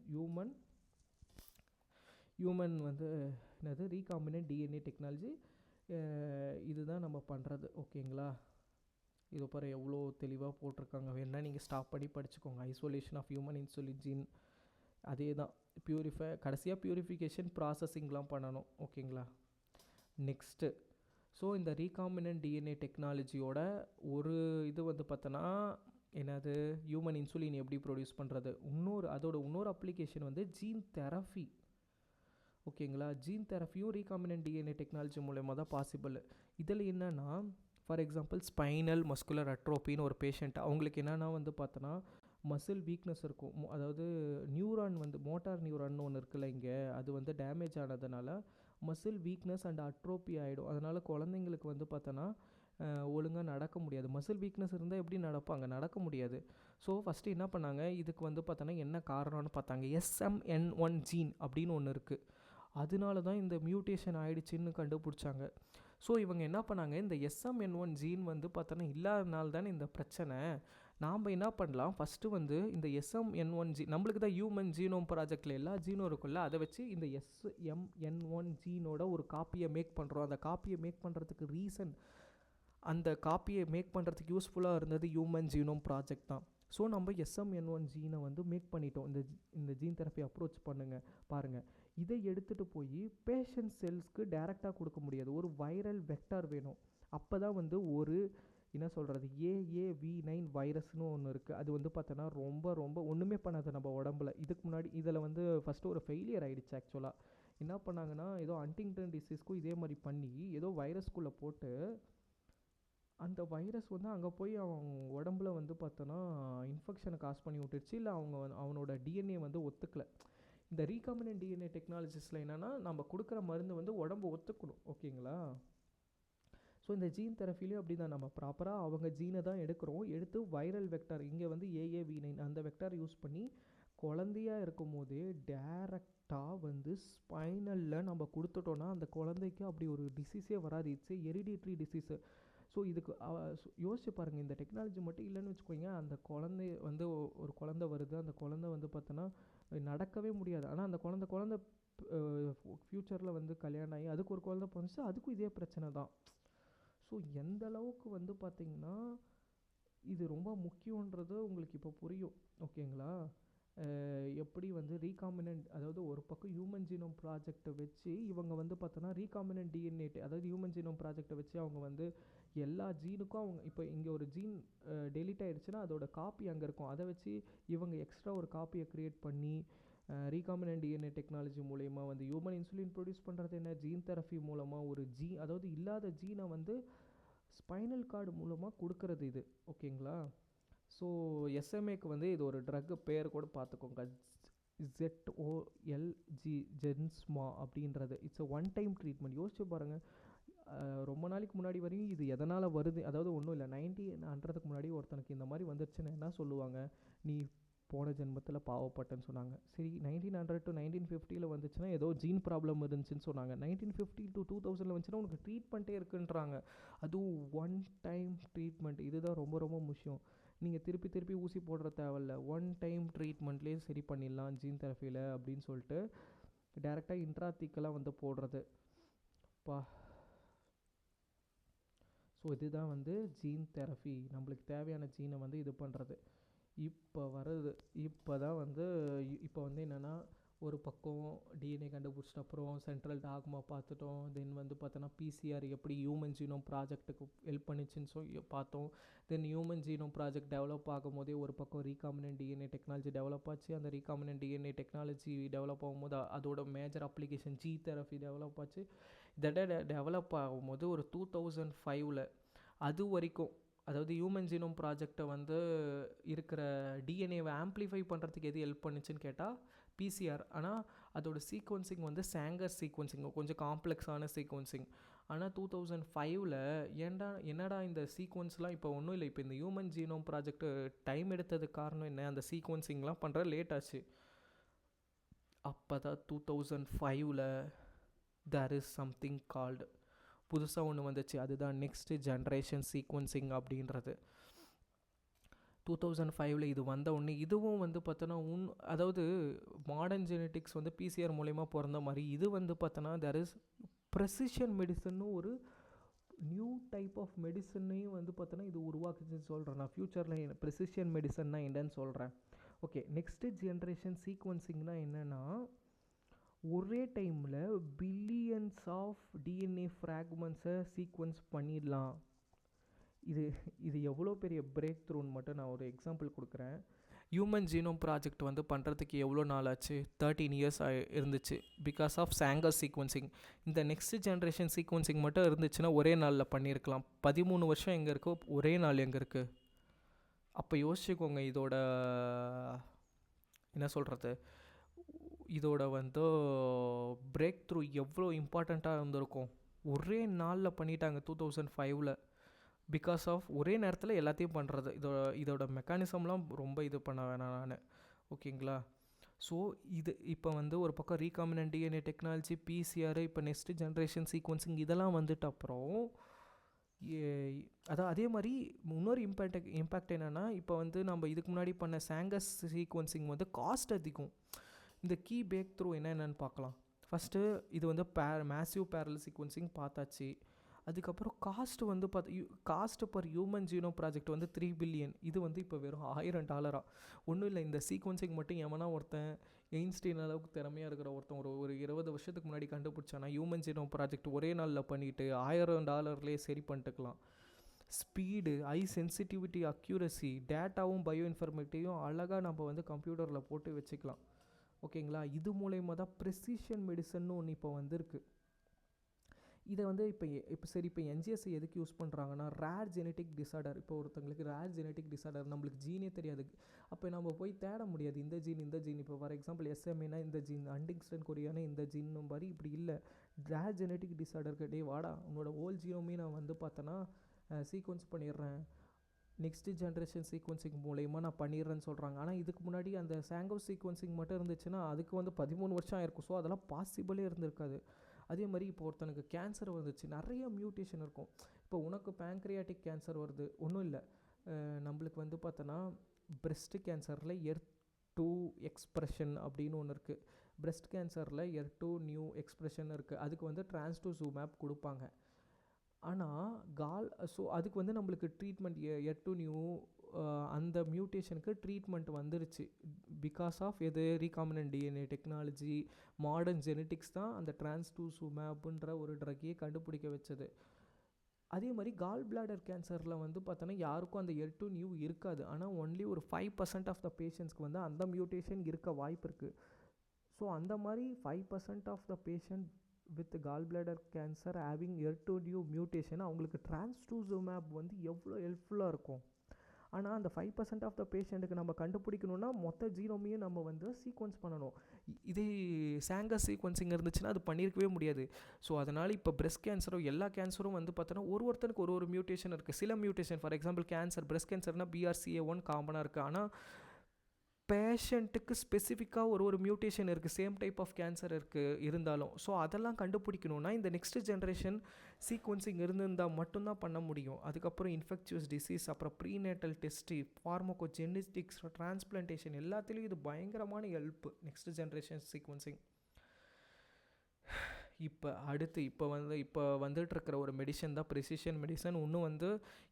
ஹியூமன் வந்து என்னது ரீகாம்பினன்ட் டிஎன்ஏ டெக்னாலஜி. இதுதான் நம்ம பண்ணுறது. ஓகேங்களா? இது பாரு எவ்வளோ தெளிவாக போட்டிருக்காங்க. வேணா நீங்கள் ஸ்டாப் பண்ணி படிச்சுக்கோங்க. Isolation of human insulin gene, அதே தான் கடைசியாக பியூரிஃபிகேஷன் ப்ராசஸிங்லாம் பண்ணணும். ஓகேங்களா? நெக்ஸ்ட்டு, ஸோ இந்த ரீகாம்பினன்ட் டிஎன்ஏ டெக்னாலஜியோட ஒரு இது வந்து பார்த்தோன்னா என்னது ஹியூமன் இன்சுலின் எப்படி ப்ரொடியூஸ் பண்ணுறது. அதோட இன்னொரு அப்ளிகேஷன் வந்து ஜீன் தெரப்பி. ஓகேங்களா? ஜீன் தெரப்பியும் ரீகாம்பினன்ட் டிஎன்ஏ டெக்னாலஜி மூலயமா தான் பாசிபிள். இதில் என்னென்னா ஃபார் எக்ஸாம்பிள் ஸ்பைனல் மஸ்குலர் அட்ரோபின்னு ஒரு பேஷண்ட், அவங்களுக்கு என்னென்னா வந்து பார்த்தோன்னா மசில் வீக்னஸ் இருக்கும். அதாவது நியூரான் வந்து மோட்டார் நியூரான் ஒன்று இருக்குல்ல இங்கே, அது வந்து டேமேஜ் ஆனதுனால மசில் வீக்னஸ் அண்ட் அட்ரோபி ஆகிடும். அதனால் குழந்தைங்களுக்கு வந்து பார்த்தோன்னா ஒழுங்காக நடக்க முடியாது. மசில் வீக்னஸ் இருந்தால் எப்படி நடக்க முடியாது. ஸோ ஃபஸ்ட்டு என்ன பண்ணாங்க, இதுக்கு வந்து பார்த்தோன்னா என்ன காரணம்னு பார்த்தாங்க. SMN1 ஜீன் அப்படின்னு ஒன்று இருக்குது. அதனால தான் இந்த மியூட்டேஷன் ஆகிடுச்சின்னு கண்டுபிடிச்சாங்க. ஸோ இவங்க என்ன பண்ணாங்க, இந்த SMN1 ஜீன் வந்து பார்த்தோன்னா இல்லாதனால தானே இந்த பிரச்சனை. நாம் என்ன பண்ணலாம், ஃபஸ்ட்டு வந்து இந்த SMN1 ஜீன் நம்மளுக்கு தான் ஹியூமன் ஜீனோம் ப்ராஜெக்டில் எல்லா ஜீனும் இருக்குல்ல, அதை வச்சு இந்த SMN1 ஜீனோட ஒரு காப்பியை மேக் பண்ணுறோம். அந்த காப்பியை மேக் பண்ணுறதுக்கு அந்த காப்பியை மேக் பண்ணுறதுக்கு யூஸ்ஃபுல்லாக இருந்தது ஹியூமன் ஜீனோம் ப்ராஜெக்ட் தான். ஸோ நம்ம SMN1 ஜீனை வந்து மேக் பண்ணிட்டோம். இந்த ஜீன் தெரப்பி அப்ரோச் பாருங்கள். இதை எடுத்துகிட்டு போய் பேஷண்ட் செல்ஸ்க்கு டைரெக்டாக கொடுக்க முடியாது. ஒரு வைரல் வெக்டார் வேணும். அப்போ தான் வந்து ஒரு என்ன சொல்கிறது AAV9 வைரஸ்னு ஒன்று இருக்குது. அது வந்து பார்த்தோன்னா ரொம்ப ரொம்ப ஒன்றுமே பண்ணாது நம்ம உடம்புல. இதுக்கு முன்னாடி இதில் வந்து ஃபஸ்ட்டு ஒரு ஃபெயிலியர் ஆகிடுச்சு. ஆக்சுவலாக என்ன பண்ணாங்கன்னா, ஏதோ ஹண்டிங்டன் டிசீஸ்க்கும் இதே மாதிரி பண்ணி ஏதோ வைரஸ்குள்ளே போட்டு அந்த வைரஸ் வந்து அங்கே போய் அவன் உடம்புல வந்து பார்த்தோன்னா இன்ஃபெக்ஷனை காஸ் பண்ணி விட்டுருச்சு. இல்லை அவனோட டிஎன்ஏ வந்து ஒத்துக்கலை. இந்த ரீகாம்பினன்ட் டிஎன்ஏ டெக்னாலஜிஸில் என்னென்னா, நம்ம கொடுக்குற மருந்து வந்து உடம்பு ஒத்துக்கணும். ஓகேங்களா? ஸோ இந்த ஜீன் தெரப்பிலையும் அப்படி தான், நம்ம ப்ராப்பராக அவங்க ஜீனை தான் எடுத்து வைரல் வெக்டார் இங்கே வந்து AAV9 அந்த வெக்டார் யூஸ் பண்ணி குழந்தையாக இருக்கும் போதே டேரெக்டாக வந்து ஸ்பைனலில் நம்ம கொடுத்துட்டோன்னா அந்த குழந்தைக்கு அப்படி ஒரு டிசீஸே வராது. It's hereditary disease. ஸோ இதுக்கு யோசிச்சு பாருங்கள், இந்த டெக்னாலஜி மட்டும் இல்லைன்னு வச்சுக்கோங்க, அந்த குழந்தை வந்து ஒரு குழந்தை வருது, அந்த குழந்தை வந்து பார்த்தோன்னா நடக்கவே முடியாது. ஆனால் அந்த குழந்தை ஃப்யூச்சரில் வந்து கல்யாணம் ஆகி அதுக்கு ஒரு குழந்தை பிறந்துச்சு, அதுக்கும் இதே பிரச்சனை தான். ஸோ எந்த அளவுக்கு வந்து பார்த்திங்கன்னா இது ரொம்ப முக்கியன்றது உங்களுக்கு இப்போ புரியும். ஓகேங்களா? எப்படி வந்து ரீகாம்பினன்ட், அதாவது ஒரு பக்கம் ஹியூமன் ஜீனோம் ப்ராஜெக்டை வச்சு இவங்க வந்து பார்த்தோன்னா ரீகாம்பினன்ட் டிஎன்ஏ, அதாவது ஹியூமன் ஜீனோம் ப்ராஜெக்டை வச்சு அவங்க வந்து எல்லா ஜீனுக்கும் அவங்க இப்போ இங்கே ஒரு ஜீன் டெலிட் ஆகிடுச்சுன்னா அதோட காப்பி அங்கே இருக்கும். அதை வச்சு இவங்க எக்ஸ்ட்ரா ஒரு காப்பியை க்ரியேட் பண்ணி ரீகாம்பினன்ட் டிஎன்ஏ டெக்னாலஜி மூலயமா வந்து ஹியூமன் இன்சுலின் ப்ரொடியூஸ் பண்ணுறது என்ன, ஜீன் தெரப்பி மூலமாக ஒரு அதாவது இல்லாத ஜீனை வந்து ஸ்பைனல் கார்டு மூலமாக கொடுக்கறது இது. ஓகேங்களா? ஸோ SMAக்கு வந்து இது ஒரு ட்ரக்கு பேர் கூட பார்த்துக்கோங்க, ZOLG ஜென்ஸ்மா அப்படின்றது. It's one time treatment. யோசிச்சு பாருங்கள், ரொம்ப நாளைக்கு முன்னாடி வரையும் இது எதனால் வருது, அதாவது ஒன்றும் இல்லை 1900க்கு முன்னாடி ஒருத்தனுக்கு இந்த மாதிரி வந்துருச்சுன்னு என்ன சொல்லுவாங்க, நீ போன ஜென்மத்தில் பாவப்பட்டேன்னு சொன்னாங்க. சரி 1900 to 1950 வந்துச்சுன்னா ஏதோ ஜீன் ப்ராப்ளம் இருந்துச்சுன்னு சொன்னாங்க. 1950 to 2000 வந்துச்சுன்னா உனக்கு ட்ரீட்மெண்ட்டே இருக்குன்றாங்க. அதுவும் ஒன் டைம் ட்ரீட்மெண்ட். இதுதான் ரொம்ப ரொம்ப முக்கியம். நீங்கள் திருப்பி ஊசி போடுற தேவையில்ல, ஒன் டைம் ட்ரீட்மெண்ட்லேயே சரி பண்ணிடலாம் ஜீன் தெரப்பியில் அப்படின்னு சொல்லிட்டு டேரெக்டாக இன்ட்ராத்திக்கலாக வந்து போடுறது பா. ஸோ இதுதான் வந்து ஜீன் தெரப்பி. நம்மளுக்கு தேவையான ஜீனை வந்து இது பண்ணுறது. இப்போ தான் வந்து என்னென்னா ஒரு பக்கம் டிஎன்ஏ கண்டுபிடிச்சிட்ட அப்புறம் சென்ட்ரல் டாக்மா பார்த்துட்டோம். தென் வந்து பார்த்தோன்னா பிசிஆர் எப்படி ஹியூமன் ஜீனோம் ப்ராஜெக்ட்டுக்கு ஹெல்ப் பண்ணிச்சுன்னு பார்த்தோம். Then human genome project develop ஆகும்போதே ஒரு பக்கம் ரீகாமினன்ட் டிஎன்ஏ டெக்னாலஜி டெவலப் ஆச்சு. அந்த ரீகாமினன்ட் டிஎன்ஏ டெக்னாலஜி டெவலப் ஆகும்போது அதோட major application G therapy develop ஆச்சு. டெவலப் ஆகும்போது ஒரு 2005 அது வரைக்கும், அதாவது ஹியூமன் ஜீனோம் ப்ராஜெக்டை வந்து இருக்கிற டிஎன்ஏவை ஆம்ப்ளிஃபை பண்ணுறதுக்கு எது ஹெல்ப் பண்ணுச்சுன்னு கேட்டால் பிசிஆர். ஆனால் அதோட சீக்வன்சிங் வந்து சாங்கர் சீக்வன்சிங், கொஞ்சம் காம்ப்ளெக்ஸான சீக்வன்சிங். ஆனால் 2005 என்னடா இந்த சீக்வன்ஸ்லாம் இப்போ ஒன்றும் இல்லை, இப்போ இந்த ஹியூமன் ஜீனோம் ப்ராஜெக்ட் டைம் எடுத்ததுக்கு காரணம் என்ன, அந்த சீக்வன்சிங்லாம் பண்ணுற லேட் ஆச்சு. அப்போ தான் 2005 there is something called புதுசாக ஒன்று வந்துச்சு, அதுதான் நெக்ஸ்ட் ஜென்ரேஷன் சீக்வன்சிங் அப்படின்றது. 2005 இது வந்த உடனே இதுவும் வந்து பார்த்தோன்னா அதாவது மாடர்ன் ஜெனட்டிக்ஸ் வந்து பிசிஆர் மூலயமா பிறந்த மாதிரி இது வந்து பார்த்தோன்னா தேர் இஸ் ப்ரெசிஷன் மெடிசன்னு ஒரு நியூ டைப் ஆஃப் மெடிசன்னையும் வந்து பார்த்தோன்னா இது உருவாக்குச்சுன்னு சொல்கிறேன். நான் ஃப்யூச்சரில் ப்ரெசிஷன் மெடிசன்னா என்னன்னு சொல்கிறேன். ஓகே, நெக்ஸ்ட்டு ஜென்ரேஷன் சீக்வன்சிங்னா என்னென்னா, ஒரே டைமில் பில்லியன்ஸ் ஆஃப் டிஎன்ஏ ஃப்ராக்மெண்ட்ஸை சீக்வன்ஸ் பண்ணிடலாம். இது எவ்வளோ பெரிய பிரேக் த்ரூன்னு மட்டும் நான் ஒரு எக்ஸாம்பிள் கொடுக்குறேன். ஹியூமன் ஜீனோம் ப்ராஜெக்ட் வந்து பண்ணுறதுக்கு எவ்வளோ நாள் ஆச்சு? 13 இயர்ஸ் இருந்துச்சு பிகாஸ் ஆஃப் சாங்கர் சீக்வன்சிங். இந்த நெக்ஸ்ட் ஜென்ரேஷன் சீக்வன்சிங் மட்டும் இருந்துச்சுன்னா ஒரே நாளில் பண்ணியிருக்கலாம். 13 வருஷம் எங்கே இருக்கோ, ஒரே நாள் எங்கே இருக்குது? அப்போ யோசிச்சுக்கோங்க, என்ன சொல்கிறது, இதோட வந்து பிரேக் த்ரூ எவ்வளோ இம்பார்ட்டண்ட்டாக இருந்திருக்கும். ஒரே நாளில் பண்ணிட்டாங்க 2005 பிகாஸ் ஆஃப் ஒரே நேரத்தில் எல்லாத்தையும் பண்ணுறது. இதோட மெக்கானிசம்லாம் ரொம்ப இது பண்ண வேணாம் நான், ஓகேங்களா? ஸோ இது இப்போ வந்து ஒரு பக்கம் ரீகாமினன்ட் டிஎன்ஏ டெக்னாலஜி, பிசிஆர், இப்போ நெக்ஸ்ட் ஜென்ரேஷன் சீக்வன்சிங் இதெல்லாம் வந்துட்டு அப்புறம் அதான் அதே மாதிரி இன்னொரு இம்பேக்ட் என்னென்னா, இப்போ வந்து நம்ம இதுக்கு முன்னாடி பண்ண சாங்கஸ் சீக்வன்சிங் வந்து காஸ்ட் அதிகம். இந்த கீ பிரேக் த்ரூ என்னென்னு பார்க்கலாம். ஃபஸ்ட்டு இது வந்து மேசிவ் பேரல் சீக்வன்சிங் பார்த்தாச்சு. அதுக்கப்புறம் காஸ்ட் வந்து cost per human genome project வந்து $3 billion. இது வந்து இப்போ வெறும் $1000. ஒன்றும் இல்லை, இந்த சீக்வன்சிங் மட்டும் எவனா ஒருத்தன் எயின்ஸ்டைன் அளவுக்கு திறமையாக இருக்கிற ஒருத்தன் ஒரு 20 வருஷத்துக்கு முன்னாடி கண்டுபிடிச்சானா ஹியூமன் ஜீனோம் ப்ராஜெக்ட் ஒரே நாளில் பண்ணிவிட்டு $1000 சரி பண்ணிட்டுக்கலாம். ஸ்பீடு, ஹை சென்சிட்டிவிட்டி, அக்யூரசி, டேட்டாவும் பயோ இன்ஃபர்மேட்டிவும் அழகாக நம்ம வந்து கம்ப்யூட்டரில் போட்டு வச்சுக்கலாம், ஓகேங்களா? இது மூலயமா தான் ப்ரெசிஷன் மெடிசன்னு ஒன்று இப்போ வந்திருக்கு. இதை வந்து இப்போ என்ஜிஎஸ்ஐ எதுக்கு யூஸ் பண்ணுறாங்கன்னா, ரேர் ஜெனட்டிக் டிஸார்டர். இப்போ ஒருத்தங்களுக்கு ரேர் ஜெனட்டிக் டிஸார்டர் நம்மளுக்கு ஜீனே தெரியாது, அப்போ நம்ம போய் தேட முடியாது இந்த ஜீன். இப்போ ஃபார் எக்ஸாம்பிள் எஸ்எம்ஏனா இந்த ஜீன், ஹண்டிங்டன் கொரியானா இந்த ஜீன்னும் மாதிரி இப்படி இல்லை. ரேர் ஜெனட்டிக் டிஸார்டருக்கு டே வாடா உன்னோட ஹோல் ஜீனோமே நான் வந்து பார்த்தோன்னா சீக்வன்ஸ் பண்ணிடுறேன், நெக்ஸ்ட் ஜென்ரேஷன் சீக்வன்சிங் மூலயமா நான் பண்ணிடுறேன்னு சொல்கிறாங்க. ஆனால் இதுக்கு முன்னாடி அந்த சாங்கோ சீக்வன்சிங் மட்டும் இருந்துச்சுன்னா அதுக்கு வந்து 13 வருஷம் ஆயிருக்கும். ஸோ அதெல்லாம் பாசிபிளே இருந்திருக்காது. அதே மாதிரி இப்போ ஒருத்தனுக்கு கேன்சர் வந்துச்சு, நிறைய மியூட்டேஷன் இருக்கும். இப்போ உனக்கு பேங்க்ரியாட்டிக் கேன்சர் வருது, ஒன்றும் இல்லை, நம்மளுக்கு வந்து பார்த்தோன்னா பிரெஸ்ட் கேன்சரில் ER2 எக்ஸ்ப்ரெஷன் அப்படின்னு ஒன்று இருக்குது. பிரெஸ்ட் கேன்சரில் ER2 நியூ எக்ஸ்ப்ரெஷன் இருக்குது. அதுக்கு வந்து ட்ரான்ஸ்டோசூமேப் கொடுப்பாங்க. ஆனால் ஸோ அதுக்கு வந்து நம்மளுக்கு ட்ரீட்மெண்ட் ER2 நியூ அந்த மியூட்டேஷனுக்கு ட்ரீட்மெண்ட் வந்துருச்சு பிகாஸ் ஆஃப் எது, recombinant DNA technology, modern genetics தான் அந்த ட்ரான்ஸ்டோசூமேப்ன்ற ஒரு ட்ரக்கையே கண்டுபிடிக்க வச்சது. அதே மாதிரி கால் பிளாடர் கேன்சரில் வந்து பார்த்தோன்னா யாருக்கும் அந்த ER2 நியூ இருக்காது. ஆனால் ஒன்லி ஒரு 5% ஆஃப் த பேஷண்ட்ஸ்க்கு வந்து அந்த மியூட்டேஷன் இருக்க வாய்ப்பு இருக்குது. ஸோ அந்த மாதிரி 5% of the patient with gall bladder cancer having ER2 neu mutation அவங்களுக்கு ட்ரான்ஸ்டோசூமேப் வந்து எவ்வளோ ஹெல்ப்ஃபுல்லாக இருக்கும். ஆனால் அந்த 5% ஆஃப் த பேஷண்ட்டுக்கு நம்ம கண்டுபிடிக்கணுன்னா மொத்த ஜீனோமையும் நம்ம வந்து சீக்வன்ஸ் பண்ணணும். இதே சாங்கர் சீக்வன்சிங் இருந்துச்சுன்னா அது பண்ணியிருக்கவே முடியாது. ஸோ அதனால் இப்போ பிரெஸ்ட் கேன்சரும் எல்லா கேன்சரும் வந்து பார்த்தோன்னா ஒருத்தனுக்கு ஒரு மியூட்டேஷன் இருக்குது. சில mutation for example cancer, breast கேன்சர்னால் BRCA1 காமனாக இருக்குது. ஆனால் பேஷண்ட்டுக்கு ஸ்பெசிஃபிக்காக ஒரு மியூட்டேஷன் இருக்குது, சேம் டைப் ஆஃப் கேன்சர் இருந்தாலும். ஸோ அதெல்லாம் கண்டுபிடிக்கணுன்னா இந்த நெக்ஸ்ட் ஜென்ரேஷன் சீக்வன்சிங் இருந்திருந்தால் மட்டும்தான் பண்ண முடியும். அதுக்கப்புறம் இன்ஃபெக்சுவஸ் டிசீஸ், அப்புறம் ப்ரீநேட்டல் டெஸ்ட்டு, ஃபார்மகோஜெனெடிக்ஸ், டிரான்ஸ்பிளான்டேஷன் எல்லாத்துலேயும் இது பயங்கரமான ஹெல்ப்பு நெக்ஸ்ட் ஜென்ரேஷன் சீக்வன்சிங். இப்போ வந்துட்டுருக்கிற ஒரு மெடிசன் தான் ப்ரெசிஷன் மெடிசன். இன்னும் வந்து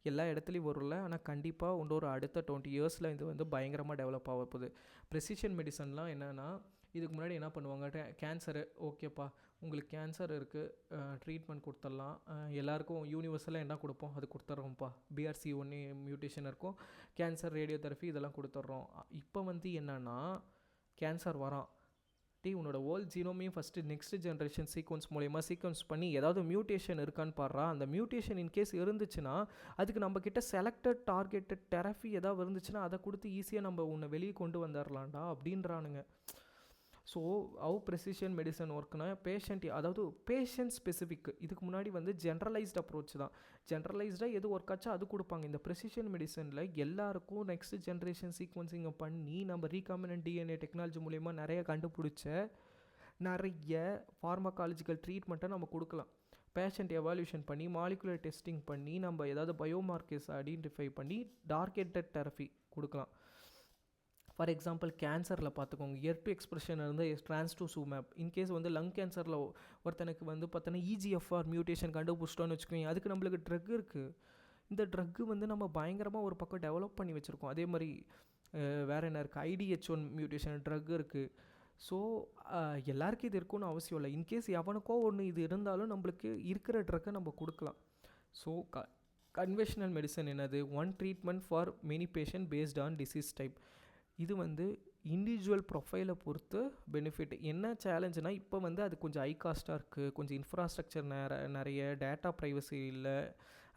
எல்லா இடத்துலையும் வரல, ஆனால் கண்டிப்பாக இன்னொரு அடுத்த 20 இயர்ஸில் இது வந்து பயங்கரமாக டெவலப் ஆக போகுது. ப்ரெசிஷன் மெடிசன்லாம் என்னென்னா, இதுக்கு முன்னாடி என்ன பண்ணுவாங்க, கேன்சரு ஓகேப்பா உங்களுக்கு கேன்சர் இருக்குது, ட்ரீட்மெண்ட் கொடுத்துடலாம், எல்லாருக்கும் யூனிவர்சலாக என்ன கொடுப்போம் அது கொடுத்துட்றோம்ப்பா, BRCA1 மியூட்டேஷன் இருக்கும், கேன்சர் ரேடியோ தெரப்பி இதெல்லாம் கொடுத்துட்றோம். இப்போ வந்து என்னென்னா கேன்சர் வரான், உன்னோட ஹோல் ஜீனோமையும் ஃபஸ்ட்டு நெக்ஸ்ட் ஜென்ரேஷன் சீக்வன்ஸ் மூலயமா சீக்வன்ஸ் பண்ணி ஏதாவது மியூட்டேஷன் இருக்கான்னு பாடுறா. அந்த மியூட்டேஷன் இன்கேஸ் இருந்துச்சுன்னா அதுக்கு நம்மக்கிட்ட செலக்டட் டார்கெட்டட் தெரப்பி ஏதாவது இருந்துச்சுன்னா அதை கொடுத்து ஈஸியாக நம்ம உன்னை வெளியே கொண்டு வந்துடலாம்டா அப்படின்றானுங்க. ஸோ ஹவு ப்ரெசிஷன் மெடிசன் ஒர்க்னா பேஷண்ட், அதாவது பேஷண்ட் ஸ்பெசிஃபிக். இதுக்கு முன்னாடி வந்து ஜென்ரலைஸ்ட் அப்ரோச் தான், ஜென்ரலைஸ்டாக எது ஒர்க் ஆச்சோ அது கொடுப்பாங்க. இந்த ப்ரெசிஷன் மெடிசனில் எல்லாருக்கும் நெக்ஸ்ட் ஜென்ரேஷன் சீக்வன்சிங்கை பண்ணி நம்ம ரீகாம்பினன்ட் DNA டெக்னாலஜி மூலயமா நிறைய கண்டுபிடிச்ச நிறைய ஃபார்மகாலஜிக்கல் ட்ரீட்மெண்ட்டை நம்ம கொடுக்கலாம். பேஷண்ட் எவால்யூஷன் பண்ணி மாலிகுலர் டெஸ்டிங் பண்ணி நம்ம ஏதாவது பயோமார்க்கர்ஸ் ஐடென்டிஃபை பண்ணி டார்கெட்டட் தெரப்பி கொடுக்கலாம். ஃபார் எக்ஸாம்பிள் கேன்சரில் பார்த்துக்கோங்க, ERP எக்ஸ்பிரஷன் இருந்து ட்ரான்ஸ்டூசூமேப். இன்கேஸ் வந்து லங் கேன்சரில் ஒருத்தனுக்கு வந்து பார்த்தோன்னா EGFR மியூட்டேஷன் கண்டுபிடிச்சிட்டோன்னு வச்சுக்கோங்க, அதுக்கு நம்மளுக்கு ட்ரக் இருக்குது. இந்த ட்ரக்கு வந்து நம்ம பயங்கரமாக ஒரு பக்கம் டெவலப் பண்ணி வச்சுருக்கோம். அதே மாதிரி வேறு என்ன இருக்குது, IDH1 மியூட்டேஷன் ட்ரக் இருக்குது. ஸோ எல்லாருக்கும் இது இருக்குன்னு அவசியம் இல்லை. இன்கேஸ் எவனுக்கோ ஒன்று இது இருந்தாலும் நம்மளுக்கு இருக்கிற ட்ரக்கை நம்ம கொடுக்கலாம். ஸோ கன்வென்ஷனல் மெடிசன் என்னது, one treatment for many patient based on disease type. இது வந்து இண்டிவிஜுவல் ப்ரொஃபைலை பொறுத்து பெனிஃபிட். என்ன சேலஞ்சுனா இப்போ வந்து அது கொஞ்சம் ஹை காஸ்ட்டாக இருக்குது, கொஞ்சம் இன்ஃப்ராஸ்ட்ரக்சர் நிறைய டேட்டா ப்ரைவசி இல்லை,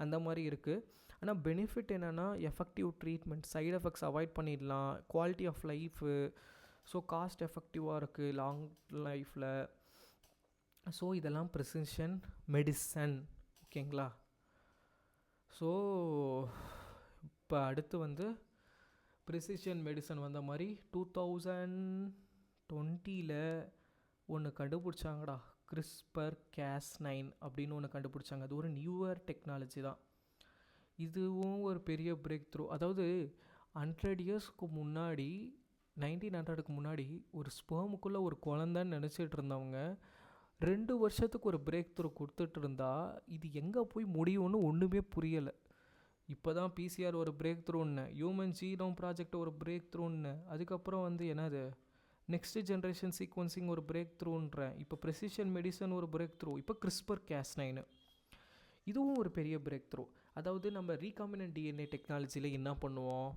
அந்த மாதிரி இருக்குது. ஆனால் பெனிஃபிட் என்னென்னா effective treatment, side effects avoid பண்ணிடலாம், quality of life, so cost எஃபெக்டிவாக இருக்குது லாங் லைஃப்பில். ஸோ இதெல்லாம் ப்ரிசிஷன் மெடிசன், ஓகேங்களா. ஸோ இப்போ அடுத்து வந்து ப்ரிசிஷன் மெடிசன் வந்த மாதிரி 2020 ஒன்று கண்டுபிடிச்சாங்கடா, CRISPR-Cas9 அப்படின்னு ஒன்று கண்டுபிடிச்சாங்க. அது ஒரு நியூவர் டெக்னாலஜி தான். இதுவும் ஒரு பெரிய பிரேக் த்ரூ. அதாவது 100 இயர்ஸ்க்கு முன்னாடி 1900க்கு முன்னாடி ஒரு ஸ்பெர்முக்குள்ளே ஒரு குழந்தைன்னு நினச்சிட்டு இருந்தவங்க 2 வருஷத்துக்கு ஒரு பிரேக் த்ரூ கொடுத்துட்டு இருந்தா இது எங்கே போய் முடியும்னு ஒன்றுமே புரியலை. இப்போ தான் PCR ஒரு பிரேக் த்ரூன்னு, ஹியூமன் ஜீனோம் ப்ராஜெக்ட் ஒரு பிரேக் த்ரூன்னு, அதுக்கப்புறம் வந்து என்னது நெக்ஸ்ட் ஜென்ரேஷன் சீக்வன்சிங் ஒரு பிரேக் த்ரூன்றேன், இப்போ ப்ரெசிஷன் மெடிசன் ஒரு பிரேக் த்ரூ, இப்போ CRISPR-Cas9 இதுவும் ஒரு பெரிய பிரேக் த்ரூ. அதாவது நம்ம ரீகாம்பினன்ட் DNA டெக்னாலஜியில் என்ன பண்ணுவோம்,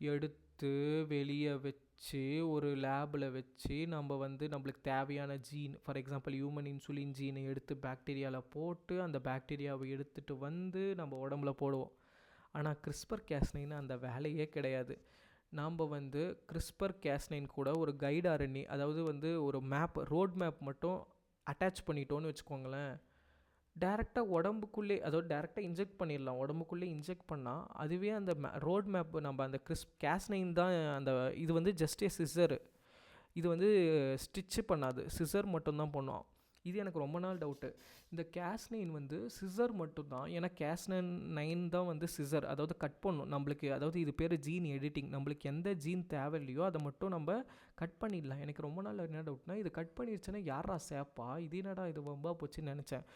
எடுத்து வெளியே வச்சு ஒரு லேபில் வச்சு நம்ம வந்து நம்மளுக்கு தேவையான gene, for example human insulin ஜீனை எடுத்து பாக்டீரியாவில் போட்டு அந்த பாக்டீரியாவை எடுத்துகிட்டு வந்து நம்ம உடம்புல போடுவோம். ஆனால் CRISPR-Cas9 அந்த வேலையே கிடையாது. நாம் வந்து CRISPR-Cas9 கூட ஒரு கைடு RNA, அதாவது வந்து ஒரு மேப், ரோட் மேப் மட்டும் அட்டாச் பண்ணிட்டோன்னு வச்சுக்கோங்களேன், டேரெக்டாக உடம்புக்குள்ளே, அதாவது டேரெக்டாக இன்ஜெக்ட் பண்ணிடலாம். உடம்புக்குள்ளே இன்ஜெக்ட் பண்ணால் அதுவே அந்த ரோட் மேப் நம்ம அந்த Cas9 தான். அந்த இது வந்து ஜஸ்ட் சிசர், இது வந்து ஸ்டிச்சு பண்ணாது, சிசர் மட்டும்தான் பண்ணுவோம். இது எனக்கு ரொம்ப நாள் டவுட்டு. இந்த Cas9 வந்து சிசர் மட்டும்தான், ஏன்னா Cas9 தான் வந்து சிசர், அதாவது கட் பண்ணும் நம்மளுக்கு. அதாவது இது பேர் ஜீன் எடிட்டிங், நம்மளுக்கு எந்த ஜீன் தேவையில்லையோ அதை மட்டும் நம்ம கட் பண்ணிடலாம். எனக்கு ரொம்ப நாள் என்ன டவுட்னா, இது கட் பண்ணிடுச்சுன்னா யாரா சேப்பா, இது என்னடா இது வம்பா போச்சுன்னு நினச்சேன்.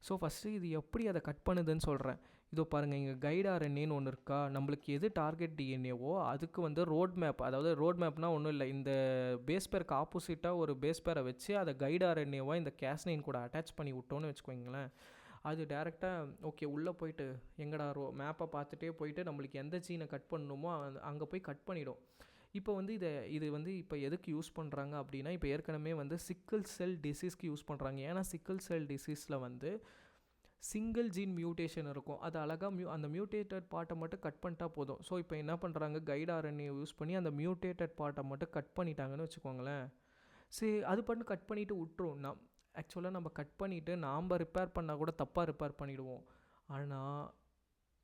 ஸோ ஃபஸ்ட்டு இது எப்படி அதை கட் பண்ணுதுன்னு சொல்கிறேன். இதோ பாருங்கள், இங்கே கைடு RNAன்னு ஒன்று இருக்கா, நம்மளுக்கு எது டார்கெட் DNAவோ அதுக்கு வந்து ரோட் மேப், அதாவது ரோட் மேப்னால் ஒன்றும் இல்லை, இந்த பேஸ் பேருக்கு ஆப்போசிட்டாக ஒரு பேஸ் பேரை வச்சு அதை கைடு RNAவாக இந்த Cas9 கூட அட்டாச் பண்ணி விட்டோன்னு வச்சுக்கோங்களேன், அது டேரெக்டாக ஓகே உள்ளே போயிட்டு எங்கடா மேப்பை பார்த்துட்டே போயிட்டு நம்மளுக்கு எந்த ஜீனை கட் பண்ணணுமோ அங்கே போய் கட் பண்ணிடும். இப்போ வந்து இது வந்து இப்போ எதுக்கு யூஸ் பண்ணுறாங்க அப்படின்னா, இப்போ ஏற்கனவே வந்து சிக்கிள் செல் டிசீஸ்க்கு யூஸ் பண்ணுறாங்க. ஏன்னா சிக்கிள் செல் டிசீஸில் வந்து சிங்கிள் ஜீன் மியூட்டேஷன் இருக்கும், அது அழகாக அந்த மியூட்டேட்டட் பார்ட்டை மட்டும் கட் பண்ணிட்டா போதும். ஸோ இப்போ என்ன பண்ணுறாங்க, கைடு RNA யூஸ் பண்ணி அந்த மியூட்டேட்டட் பார்ட்டை மட்டும் கட் பண்ணிட்டாங்கன்னு வச்சுக்கோங்களேன். சரி, அது பண்ணி கட் பண்ணிவிட்டு விட்டுரும். ஆக்சுவலாக நம்ம கட் பண்ணிவிட்டு நாம் ரிப்பேர் பண்ணால் கூட தப்பாக ரிப்பேர் பண்ணிவிடுவோம். ஆனால்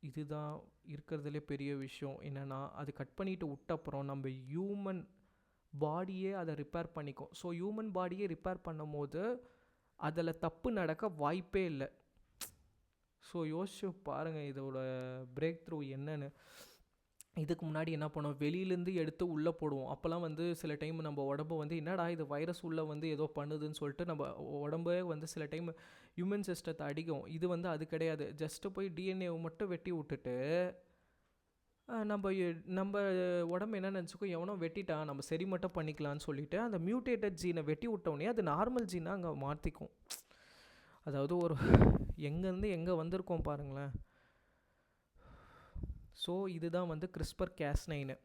இதுதான் இருக்கிறதுலே பெரிய விஷயம் என்னென்னா, அது கட் பண்ணிவிட்டு விட்டப்புறம் நம்ம ஹியூமன் பாடியே அதை ரிப்பேர் பண்ணிக்கும். ஸோ ஹியூமன் பாடியே ரிப்பேர் பண்ணும் போது அதில் தப்பு நடக்க வாய்ப்பே இல்லை. ஸோ யோசிச்சு பாருங்கள் இதோட பிரேக் த்ரூ என்னன்னு. இதுக்கு முன்னாடி என்ன பண்ணுவோம், வெளியிலேருந்து எடுத்து உள்ளே போடுவோம். அப்போல்லாம் வந்து சில டைம் நம்ம உடம்பு வந்து என்னடா இது வைரஸ் உள்ளே வந்து ஏதோ பண்ணுதுன்னு சொல்லிட்டு நம்ம உடம்பே வந்து சில டைம் இம்யூன் சிஸ்டத்தை அடிக்கும். இது வந்து அது கிடையாது, ஜஸ்ட்டு போய் DNAவை மட்டும் வெட்டி விட்டுட்டு நம்ம உடம்பு என்ன நினச்சிக்கோ, எவனோ வெட்டிட்டான் நம்ம சரி மட்டும் பண்ணிக்கலான்னு சொல்லிட்டு அந்த மியூட்டேட்டட் ஜீனை வெட்டி விட்டோடனே அது நார்மல் ஜீனை அங்கே மாற்றிக்கும். அதாவது ஒரு எங்கேருந்து எங்கே வந்திருக்கோம் பாருங்களேன். ஸோ இதுதான் வந்து கிறிஸ்பர் கேஸ்9.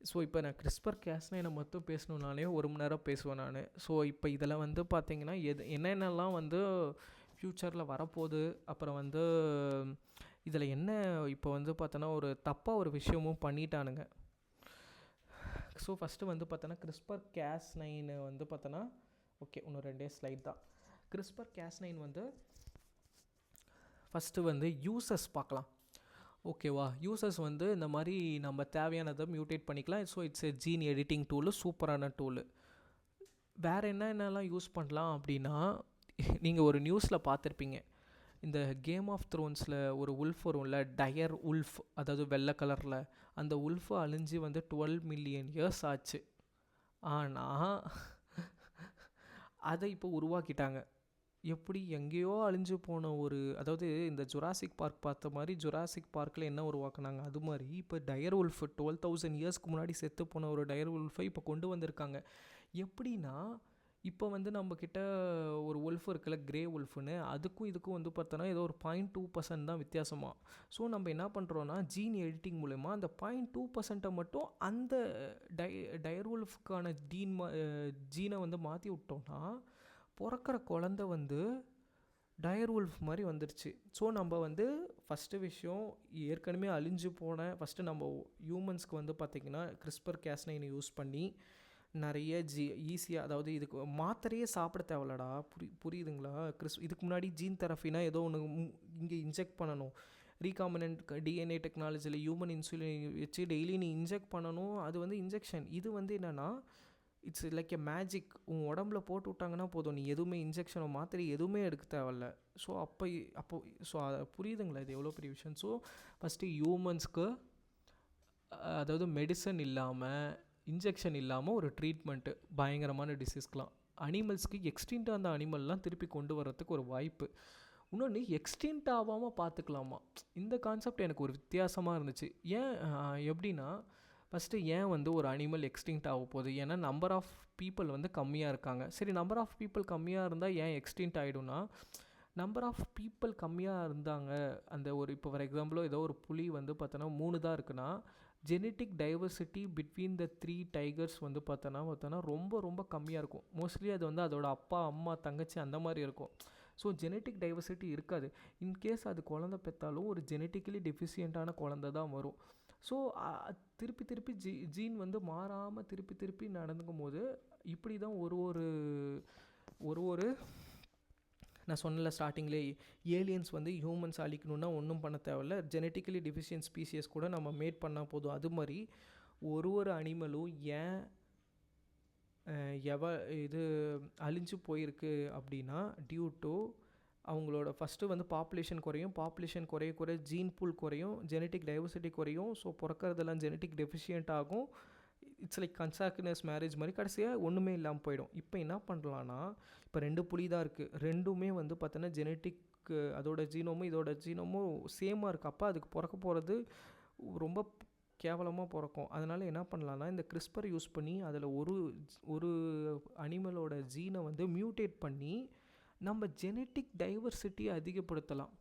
ஸோ இப்போ நான் கிறிஸ்பர் கேஸ்9 மட்டும் பேசணுன்னாலே 1 மணி நேரம் பேசுவேன் நான். ஸோ இப்போ இதில் வந்து பார்த்திங்கன்னா என்னென்னலாம் வந்து ஃப்யூச்சரில் வரப்போகுது, அப்புறம் வந்து இதில் என்ன இப்போ வந்து பார்த்தோன்னா ஒரு தப்பாக ஒரு விஷயமும் பண்ணிட்டானுங்க. ஸோ ஃபஸ்ட்டு வந்து பார்த்தோன்னா கிறிஸ்பர் கேஸ்9 வந்து பார்த்தோன்னா ஓகே இன்னும் 2 ஸ்லைட் தான். கிறிஸ்பர் கேஸ்9 வந்து ஃபஸ்ட்டு வந்து யூசஸ் பார்க்கலாம். ஓகேவா, யூசர்ஸ் வந்து இந்த மாதிரி நம்ம தேவையானதை மியூட்டேட் பண்ணிக்கலாம். So it's a gene editing tool, சூப்பரான டூலு. வேறு என்னென்னலாம் யூஸ் பண்ணலாம் அப்படின்னா, நீங்கள் ஒரு நியூஸில் பார்த்துருப்பீங்க, இந்த கேம் ஆஃப் த்ரோன்ஸில் ஒரு உல்ஃப் வரும்ல, டயர் உல்ஃப், அதாவது வெள்ளை கலரில். அந்த உல்ஃபு அழிஞ்சு வந்து 12 மில்லியன் இயர்ஸ் ஆச்சு. ஆனால் அதை இப்போ உருவாக்கிட்டாங்க. எப்படி எங்கேயோ அழிஞ்சு போன ஒரு, அதாவது இந்த ஜுராசிக் பார்க் பார்த்த மாதிரி ஜுராசிக் பார்க்கில் என்ன உருவாக்குனாங்க, அது மாதிரி இப்போ டயர் உல்ஃப் 12,000 இயர்ஸ்க்கு முன்னாடி செத்து போன ஒரு டயர் உல்ஃபை இப்போ கொண்டு வந்திருக்காங்க. எப்படின்னா இப்போ வந்து நம்மக்கிட்ட ஒரு உல்ஃப் இருக்குல்ல, கிரே உல்ஃப்னு, அதுக்கும் இதுக்கும் வந்து பார்த்தோன்னா ஏதோ ஒரு 0.2% தான் வித்தியாசமாக. ஸோ நம்ம என்ன பண்ணுறோன்னா ஜீன் எடிட்டிங் மூலமா அந்த 0.2% மட்டும் அந்த டயர் உல்ஃப்க்கான ஜீனை வந்து மாற்றி விட்டோம்னா பிறக்கிற குழந்த வந்து டயர் உல்ஃப் மாதிரி வந்துருச்சு. ஸோ நம்ம வந்து ஃபஸ்ட்டு விஷயம் ஏற்கனவே அழிஞ்சு போன ஃபஸ்ட்டு நம்ம ஹியூமன்ஸ்க்கு வந்து பார்த்திங்கன்னா கிறிஸ்பர் கேஸ்9 யூஸ் பண்ணி நிறைய ஈஸியாக, அதாவது இதுக்கு மாத்திரையே சாப்பிட தேவையில்லடா, புரியுதுங்களா? இதுக்கு முன்னாடி ஜீன் தெரப்பினா ஏதோ ஒன்று இங்கே இன்ஜெக்ட் பண்ணணும், ரீகாம்பினன்ட் டிஎன்ஏ டெக்னாலஜியில் ஹியூமன் இன்சுலின் வச்சு டெய்லி நீ இன்ஜெக்ட் பண்ணணும், அது வந்து இன்ஜெக்ஷன். இது வந்து என்னென்னா இட்ஸ் லைக் எ மேஜிக், உன் உடம்புல போட்டு விட்டாங்கன்னா போதும், நீ எதுவுமே இன்ஜெக்ஷனோ மாத்திரை எதுவுமே எடுக்க தேவையில்ல. ஸோ அப்போ ஸோ புரியுதுங்களா இது எவ்வளோ பெரிய விஷயம்? ஸோ ஃபஸ்ட்டு ஹியூமன்ஸ்க்கு அதாவது மெடிசன் இல்லாமல், இன்ஜெக்ஷன் இல்லாமல் ஒரு ட்ரீட்மெண்ட்டு பயங்கரமான டிசீஸ்க்கெலாம். அனிமல்ஸ்க்கு எக்ஸ்டின்ட்டாக அந்த அனிமல்லாம் திருப்பி கொண்டு வரத்துக்கு ஒரு வாய்ப்பு. இன்னொன்று எக்ஸ்டின்ட் ஆகாமல் பார்த்துக்கலாமா, இந்த கான்செப்ட் எனக்கு ஒரு வித்தியாசமாக இருந்துச்சு. ஏன் எப்படின்னா, ஃபஸ்ட்டு ஏன் வந்து ஒரு அனிமல் எக்ஸ்டிங்க்ட் ஆக போகுது? ஏன்னா நம்பர் ஆஃப் பீப்புள் வந்து கம்மியாக இருக்காங்க. சரி, நம்பர் ஆஃப் பீப்புள் கம்மியாக இருந்தால் ஏன் எக்ஸ்டிங்க்ட் ஆகிடும்னா, நம்பர் ஆஃப் பீப்புள் கம்மியாக இருந்தாங்க, அந்த ஒரு இப்போ ஃபார் எக்ஸாம்பிளோ ஏதோ ஒரு புலி வந்து பார்த்தோன்னா 3 தான் இருக்குன்னா, genetic diversity between the 3 tigers வந்து பார்த்தோன்னா ரொம்ப ரொம்ப கம்மியாக இருக்கும். மோஸ்ட்லி அது வந்து அதோட அப்பா அம்மா தங்கச்சி அந்த மாதிரி இருக்கும். ஸோ ஜெனட்டிக் டைவர்சிட்டி இருக்காது. இன்கேஸ் அது குழந்தை பெற்றாலும் ஒரு ஜெனட்டிக்கலி டெஃபிஷியண்ட்டான குழந்தை தான் வரும். ஸோ திருப்பி ஜீன் வந்து மாறாமல் திருப்பி நடந்துக்கும் போது இப்படி தான் ஒரு நான் சொன்னல ஸ்டார்டிங்லேயே, ஏலியன்ஸ் வந்து ஹியூமன்ஸ் அழிக்கணுன்னா ஒன்றும் பண்ண தேவையில்ல, ஜெனட்டிக்கலி டெஃபிஷியன்ட் ஸ்பீசியஸ் கூட நம்ம மேட் பண்ணால் போதும். அது மாதிரி ஒரு அனிமலும் ஏன் இது அழிஞ்சு போயிருக்கு அப்படின்னா, டியூ டு அவங்களோட ஃபஸ்ட்டு வந்து பாப்புலேஷன் குறைய ஜீன் பூல் குறையும், ஜெனட்டிக் டைவர்சிட்டி குறையும். ஸோ பிறக்கிறதெல்லாம் ஜெனட்டிக் டெஃபிஷியன்ட் ஆகும். இட்ஸ் லைக் கன்சாக்னஸ் மேரேஜ் மாதிரி கடைசியாக ஒன்றுமே இல்லாமல் போயிடும். இப்போ என்ன பண்ணலான்னா, இப்போ 2 புலி தான் இருக்குது, ரெண்டுமே வந்து பார்த்தோன்னா ஜெனட்டிக் அதோட ஜீனோமும் இதோட ஜீனோமும் சேமாக இருக்குது. அப்போ அதுக்கு பிறக்க போகிறது ரொம்ப கேவலமாக பிறக்கும். அதனால் என்ன பண்ணலான்னா, இந்த கிறிஸ்பர் யூஸ் பண்ணி அதில் ஒரு அனிமலோட ஜீனை வந்து மியூட்டேட் பண்ணி நம்ம ஜெனட்டிக் டைவர்சிட்டியை அதிகப்படுத்தலாம்.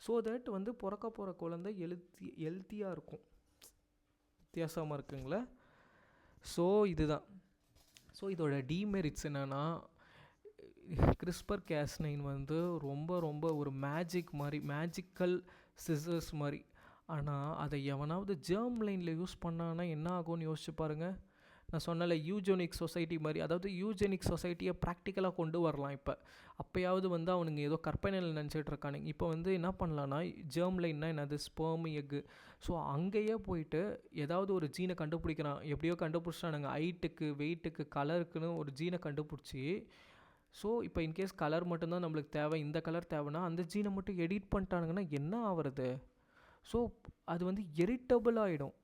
ஸோ தட் வந்து பிறக்க போகிற குழந்தை ஹெல்த்தியாக இருக்கும். வித்தியாசமாக இருக்குங்களா? ஸோ இதுதான். ஸோ இதோட டிமெரிட்ஸ் என்னென்னா, கிறிஸ்பர் கேஸ்9 வந்து ரொம்ப ஒரு மேஜிக்கல் சிசர்ஸ் மாதிரி. ஆனால் அதை எவனாவது ஜெர்ம் லைனில் யூஸ் பண்ணான்னா என்ன ஆகும்னு யோசிச்சு பாருங்கள். நான் சொன்னல யூஜெனிக் சொசைட்டி மாதிரி, அதாவது யூஜெனிக் சொசைட்டியை ப்ராக்டிக்கலாக கொண்டு வரலாம். அப்போயாவது வந்து அவனுங்க ஏதோ கற்பனையில் நினச்சிட்டு இருக்கானுங்க. இப்போ வந்து என்ன பண்ணலான்னா, ஜெர்ம் லைன்னா என்னது, ஸ்பெர்ம் எக்கு. ஸோ அங்கேயே போயிட்டு ஏதாவது ஒரு ஜீனை கண்டுபிடிக்கிறான், எப்படியோ கண்டுபிடிச்சானுங்க, ஹைட்டுக்கு வெயிட்டுக்கு கலருக்குன்னு ஒரு ஜீனை கண்டுபிடிச்சி. ஸோ இப்போ இன்கேஸ் கலர் மட்டும்தான் நம்மளுக்கு தேவை, இந்த கலர் தேவைன்னா அந்த ஜீனை மட்டும் எடிட் பண்ணிட்டானுங்கன்னா என்ன ஆகிறது? ஸோ அது வந்து எரிட்டபிள் ஆகிடும்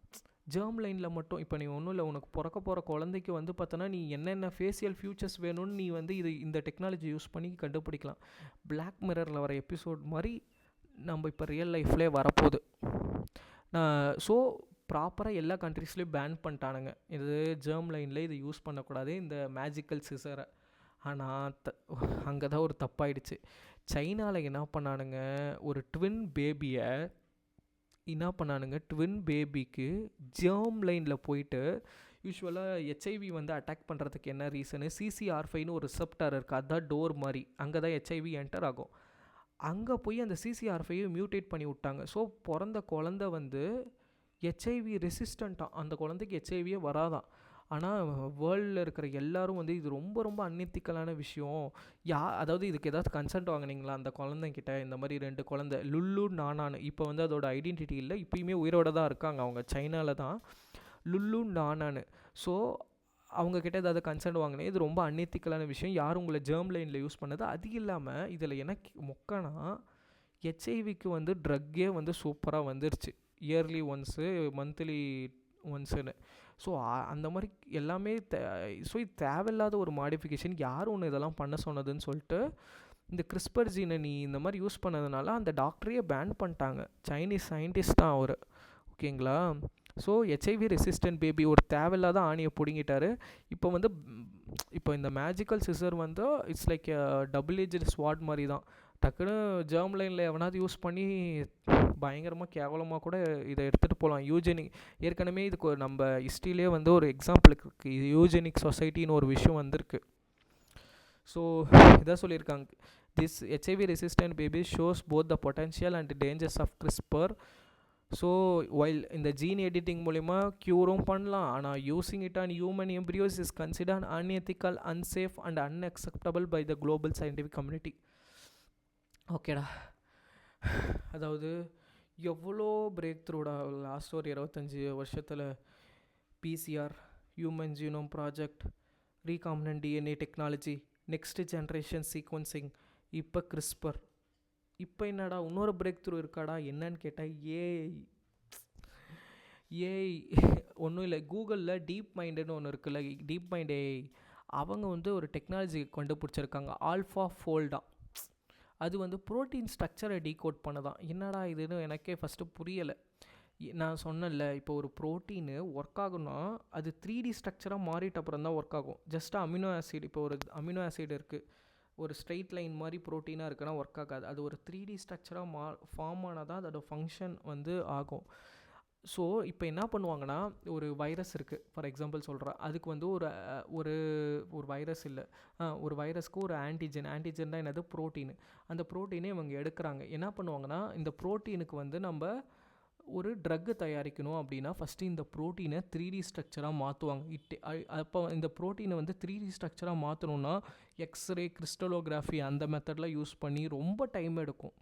ஜெர்ம் லைனில் மட்டும். இப்போ நீ ஒன்றும் இல்லை, உனக்கு பிறக்க போகிற குழந்தைக்கு வந்து பார்த்தோன்னா நீ என்னென்ன ஃபேஷியல் ஃபியூச்சர்ஸ் வேணும்னு நீ வந்து இந்த டெக்னாலஜி யூஸ் பண்ணி கண்டுபிடிக்கலாம். பிளாக் மிரரில் வர எபிசோட் மாதிரி நம்ம இப்போ ரியல் லைஃப்லேயே வரப்போகுது. ஸோ ப்ராப்பராக எல்லா கண்ட்ரீஸ்லேயும் பேன் பண்ணிட்டானுங்க. இது ஜெர்ம் லைனில் இது யூஸ் பண்ணக்கூடாது இந்த மேஜிக்கல் சிசரை. ஆனால் அங்கே தான் ஒரு தப்பாயிடுச்சு. சைனாவில் என்ன பண்ணானுங்க, ஒரு ட்வின் பேபியை என்ன பண்ணானுங்க, ட்வின் பேபிக்கு ஜெர்ம் லைனில் போயிட்டு யூஸ்வலாக ஹெச்ஐவி வந்து அட்டாக் பண்ணுறதுக்கு என்ன ரீசனு, CCR5ன்னு ஒரு ரிசப்டார் இருக்குது, அதுதான் டோர் மாதிரி, அங்கே தான் ஹெச்ஐவி என்டர் ஆகும். அங்கே போய் அந்த CCR5 மியூட்டேட் பண்ணி விட்டாங்க. ஸோ பிறந்த குழந்த வந்து ஹெச்ஐவி ரெசிஸ்டண்ட்டாக, அந்த குழந்தைக்கு ஹெச்ஐவியே வராதான். ஆனால் வேர்ல்டில் இருக்கிற எல்லாரும் வந்து இது ரொம்ப ரொம்ப அன்எத்திக்கலான விஷயம். அதாவது இதுக்கு ஏதாவது கன்சென்ட் வாங்கினீங்களா அந்த குழந்தைங்கிட்ட? இந்த மாதிரி 2 குழந்தை லுல்லு நானான்னு, இப்போ வந்து அதோட ஐடென்டிட்டி இல்லை, இப்போயுமே உயிரோட தான் இருக்காங்க, அவங்க சைனாவில் தான், லுல்லு நானான்னு. ஸோ அவங்கக்கிட்ட ஏதாவது கன்சென்ட் வாங்கினேன். இது ரொம்ப அன்எத்திக்கலான விஷயம், யாரும் உங்களை ஜெர்ம் லைனில் யூஸ் பண்ணது. அது இல்லாமல் இதில் எனக்கு மொக்கனா ஹெச்ஐவிக்கு வந்து ட்ரக்கே வந்து சூப்பராக வந்துருச்சு, இயர்லி ஒன்ஸு மந்த்லி ஒன்ஸுன்னு. ஸோ அந்த மாதிரி எல்லாமே ஸோ இது தேவையில்லாத ஒரு மாடிஃபிகேஷன். யார் ஒன்று இதெல்லாம் பண்ண சொன்னதுன்னு சொல்லிட்டு இந்த கிறிஸ்பர் ஜீனை நீ இந்த மாதிரி யூஸ் பண்ணதுனால அந்த டாக்டரையே பேன் பண்ணிட்டாங்க. சைனீஸ் சயின்டிஸ்ட் தான் அவர், ஓகேங்களா. ஸோ ஹெச்ஐவி ரெசிஸ்டன்ட் பேபி ஒரு தேவையில்லாத ஆணியை பிடுங்கிட்டாரு. இப்போ இந்த மேஜிக்கல் சிசர் வந்து இட்ஸ் லைக் டபுள் ஏஜ்டு ஸ்வாட் மாதிரி தான். டக்குன்னு ஜெர்ம் லைனில் எவனாவது யூஸ் பண்ணி பயங்கரமாக கேவலமாக கூட இதை எடுத்துகிட்டு போகலாம். யூஜெனிக் ஏற்கனவே இதுக்கு நம்ம ஹிஸ்ட்ரியிலே வந்து ஒரு எக்ஸாம்பிளுக்கு இருக்குது, இது யூஜெனிக் சொசைட்டின்னு ஒரு விஷயம் வந்திருக்கு. ஸோ இதான் சொல்லியிருக்காங்க, this HIV resistant baby shows both the potential and dangers of CRISPR. So while இந்த ஜீன் எடிட்டிங் மூலிமா க்யூரும் பண்ணலாம், ஆனால் using it on human embryos is considered unethical, unsafe and unacceptable by the global scientific community. ஓகேடா, அதாவது எவ்வளோ break த்ரூடா last ஒரு 25 வருஷத்தில். PCR, human genome project, recombinant DNA technology, next generation sequencing, இப்போ கிறிஸ்பர். இப்போ என்னடா இன்னொரு பிரேக் த்ரூ இருக்காடா, என்னன்னு கேட்டால் ஏஐ. ஒன்றும் இல்லை, கூகுளில் டீப் மைண்டுன்னு ஒன்று இருக்குல்ல, டீப் மைண்ட் ஏஐ, அவங்க வந்து ஒரு டெக்னாலஜி கண்டுபிடிச்சிருக்காங்க, ஆல்ஃபா ஃபோல்டா. அது வந்து ப்ரோட்டீன் ஸ்ட்ரக்சரை டீகோட் பண்ணதான். என்னடா இதுன்னு எனக்கே ஃபஸ்ட்டு புரியலை. நான் சொன்னேன்ல, இப்போ ஒரு ப்ரோட்டீனு ஒர்க் ஆகுனா அது 3D ஸ்ட்ரக்சராக மாறிட்ட அப்புறம் தான் ஒர்க் ஆகும். ஜஸ்ட்டு அமினோ ஆசிட், இப்போ ஒரு அமினோ ஆசிட் இருக்குது, ஒரு ஸ்ட்ரெயிட் லைன் மாதிரி ப்ரோட்டீனாக இருக்குன்னா ஒர்க் ஆகாது. அது ஒரு 3D ஸ்ட்ரக்சராக ஃபார்ம் ஆனால் தான் அதோட ஃபங்க்ஷன் வந்து ஆகும். ஸோ இப்போ என்ன பண்ணுவாங்கன்னா, ஒரு வைரஸ் இருக்குது ஃபார் எக்ஸாம்பிள் சொல்கிறேன், அதுக்கு வந்து ஒரு ஒரு வைரஸ் இல்லை, ஒரு வைரஸ்க்கு ஒரு ஆன்டிஜன் தான் என்னது, ப்ரோட்டீனு. அந்த ப்ரோட்டீனை இவங்க எடுக்கிறாங்க. என்ன பண்ணுவாங்கன்னா, இந்த ப்ரோட்டீனுக்கு வந்து நம்ம ஒரு ட்ரக்கு தயாரிக்கணும் அப்படின்னா ஃபஸ்ட்டு இந்த ப்ரோட்டீனை 3D ஸ்ட்ரக்சராக மாற்றுவாங்க. அப்போ இந்த ப்ரோட்டீனை வந்து 3D ஸ்ட்ரக்சராக மாற்றணுன்னா எக்ஸ்ரே, கிறிஸ்டலோகிராஃபி அந்த மெத்தட்லாம் யூஸ் பண்ணி ரொம்ப டைம் எடுக்கும்.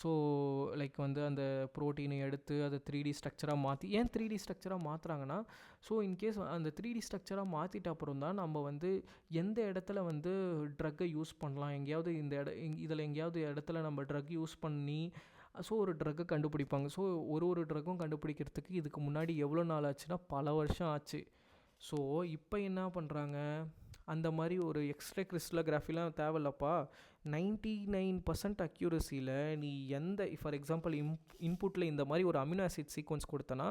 ஸோ லைக் வந்து அந்த ப்ரோட்டீனை எடுத்து அதை 3D ஸ்ட்ரக்சராக மாற்றி, ஏன் 3D ஸ்ட்ரக்சராக மாற்றுறாங்கன்னா, ஸோ இன்கேஸ் அந்த 3D ஸ்ட்ரக்சராக மாற்றிட்ட அப்புறம் தான் நம்ம வந்து எந்த இடத்துல வந்து ட்ரக்கை யூஸ் பண்ணலாம், எங்கேயாவது இதில் எங்கேயாவது இடத்துல நம்ம ட்ரக் யூஸ் பண்ணி ஸோ ஒரு ட்ரக்கை கண்டுபிடிப்பாங்க. ஸோ ஒரு ட்ரக்கும் கண்டுபிடிக்கிறதுக்கு இதுக்கு முன்னாடி எவ்வளோ நாள் ஆச்சுன்னா பல வருஷம் ஆச்சு. ஸோ இப்போ என்ன பண்ணுறாங்க, அந்த மாதிரி ஒரு எக்ஸ்ரே கிறிஸ்டலோகிராஃபிலாம் தேவையில்லப்பா, 99% அக்யூரஸியில் நீ எந்த ஃபார் எக்ஸாம்பிள் இன்புட்டில் இந்த மாதிரி ஒரு அமினோ ஆசிட் சீக்வன்ஸ் கொடுத்தனா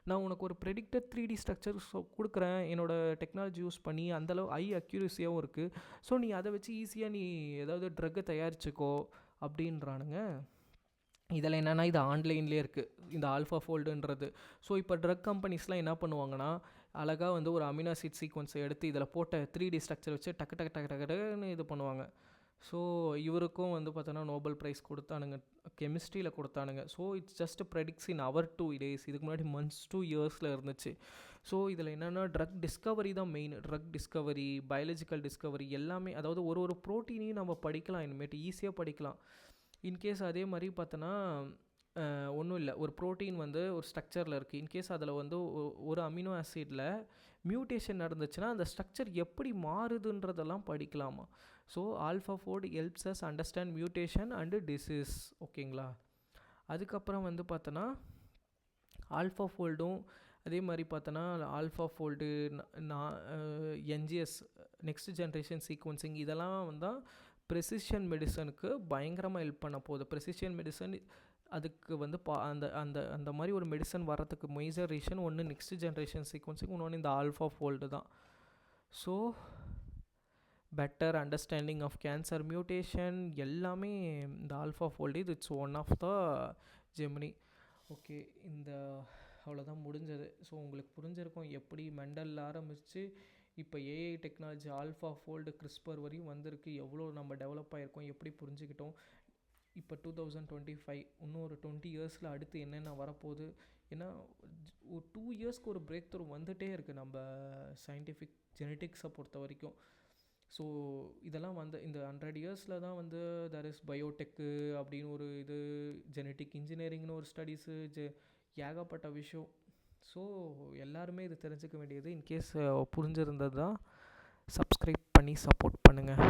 நான் உனக்கு ஒரு ப்ரெடிக்டட் 3D ஸ்ட்ரக்சர் கொடுக்குறேன் என்னோடய டெக்னாலஜி யூஸ் பண்ணி, அந்தளவு ஹை அக்யூரஸியாகவும் இருக்குது. ஸோ நீ அதை வச்சு ஈஸியாக நீ ஏதாவது ட்ரக்கை தயாரிச்சுக்கோ அப்படின்றானுங்க. இதில் என்னென்னா இது ஆன்லைன்லேயே இருக்குது இந்த ஆல்ஃபா ஃபோல்டுன்றது. ஸோ இப்போ ட்ரக் கம்பெனிஸ்லாம் என்ன பண்ணுவாங்கன்னா, அழகாக வந்து ஒரு அமினோ ஆசிட் சீக்வன்ஸை எடுத்து இதில் போட்ட 3D ஸ்ட்ரக்சர் வச்சு டக்குன்னு இது பண்ணுவாங்க. ஸோ இவருக்கும் வந்து பார்த்தோன்னா நோபல் ப்ரைஸ் கொடுத்தானுங்க, கெமிஸ்ட்ரியில் கொடுத்தானுங்க. So it's just predicts in our 2 days, இதுக்கு முன்னாடி months 2 yearsல இருந்துச்சு. ஸோ இதில் என்னென்னா ட்ரக் டிஸ்கவரி தான் main, drug discovery, biological discovery எல்லாமே. அதாவது ஒரு ப்ரோட்டீனையும் நம்ம படிக்கலாம், இனிமேட்டு ஈஸியாக படிக்கலாம். இன்கேஸ் அதே மாதிரி பார்த்தோன்னா ஒன்றும் இல்லை, ஒரு ப்ரோட்டீன் வந்து ஒரு ஸ்ட்ரக்சரில் இருக்குது, இன்கேஸ் அதில் வந்து ஒரு அமினோ ஆசிடில் மியூட்டேஷன் நடந்துச்சுன்னா அந்த ஸ்ட்ரக்சர் எப்படி மாறுதுன்றதெல்லாம் படிக்கலாமா. So alpha fold helps us understand mutation and disease, ஓகேங்களா. அதுக்கப்புறம் வந்து பார்த்தோன்னா ஆல்ஃபா ஃபோல்டும் அதே மாதிரி பார்த்தோன்னா alpha fold, NGS next generation sequencing, இதெல்லாம் வந்து ப்ரெசிஷன் மெடிசனுக்கு பயங்கரமாக ஹெல்ப் பண்ண போகுது. ப்ரெசிஷன் மெடிசன் அதுக்கு வந்து அந்த அந்த அந்த மாதிரி ஒரு மெடிசன் வரத்துக்கு மேஜர் ரீசன் ஒன்று நெக்ஸ்ட் ஜென்ரேஷன் சீக்வன்சிங், இன்னொன்று இந்த ஆல்ஃபா ஃபோல்டு தான். So better understanding of cancer mutation எல்லாமே இந்த AlphaFold, it's one of the Gemini. Okay, இந்த அவ்வளோதான் முடிஞ்சது. ஸோ உங்களுக்கு புரிஞ்சிருக்கும் எப்படி மெண்டலில் ஆரம்பித்து இப்போ AI technology alpha fold CRISPR வரையும் வந்திருக்கு, எவ்வளோ நம்ம டெவலப் ஆகிருக்கோம், எப்படி புரிஞ்சுக்கிட்டோம். இப்போ 2025, இன்னும் ஒரு 20 இயர்ஸில் அடுத்து என்னென்ன வரப்போகுது. ஏன்னா ஒரு 2 இயர்ஸ்க்கு ஒரு பிரேக் த்ரூ வந்துகிட்டே இருக்குது நம்ம சயின்டிஃபிக் ஜெனட்டிக்ஸை பொறுத்த வரைக்கும். ஸோ இதெல்லாம் வந்து இந்த 100 இயர்ஸில் தான் வந்து தர் இஸ் பயோடெக்கு அப்படின்னு ஒரு இது, ஜெனட்டிக் இன்ஜினியரிங்னு ஒரு ஸ்டடீஸு, ஏகப்பட்ட விஷயம். ஸோ எல்லாருமே இது தெரிஞ்சுக்க வேண்டியது. இன்கேஸ் புரிஞ்சிருந்தது தான் சப்ஸ்கிரைப் பண்ணி சப்போர்ட் பண்ணுங்கள்.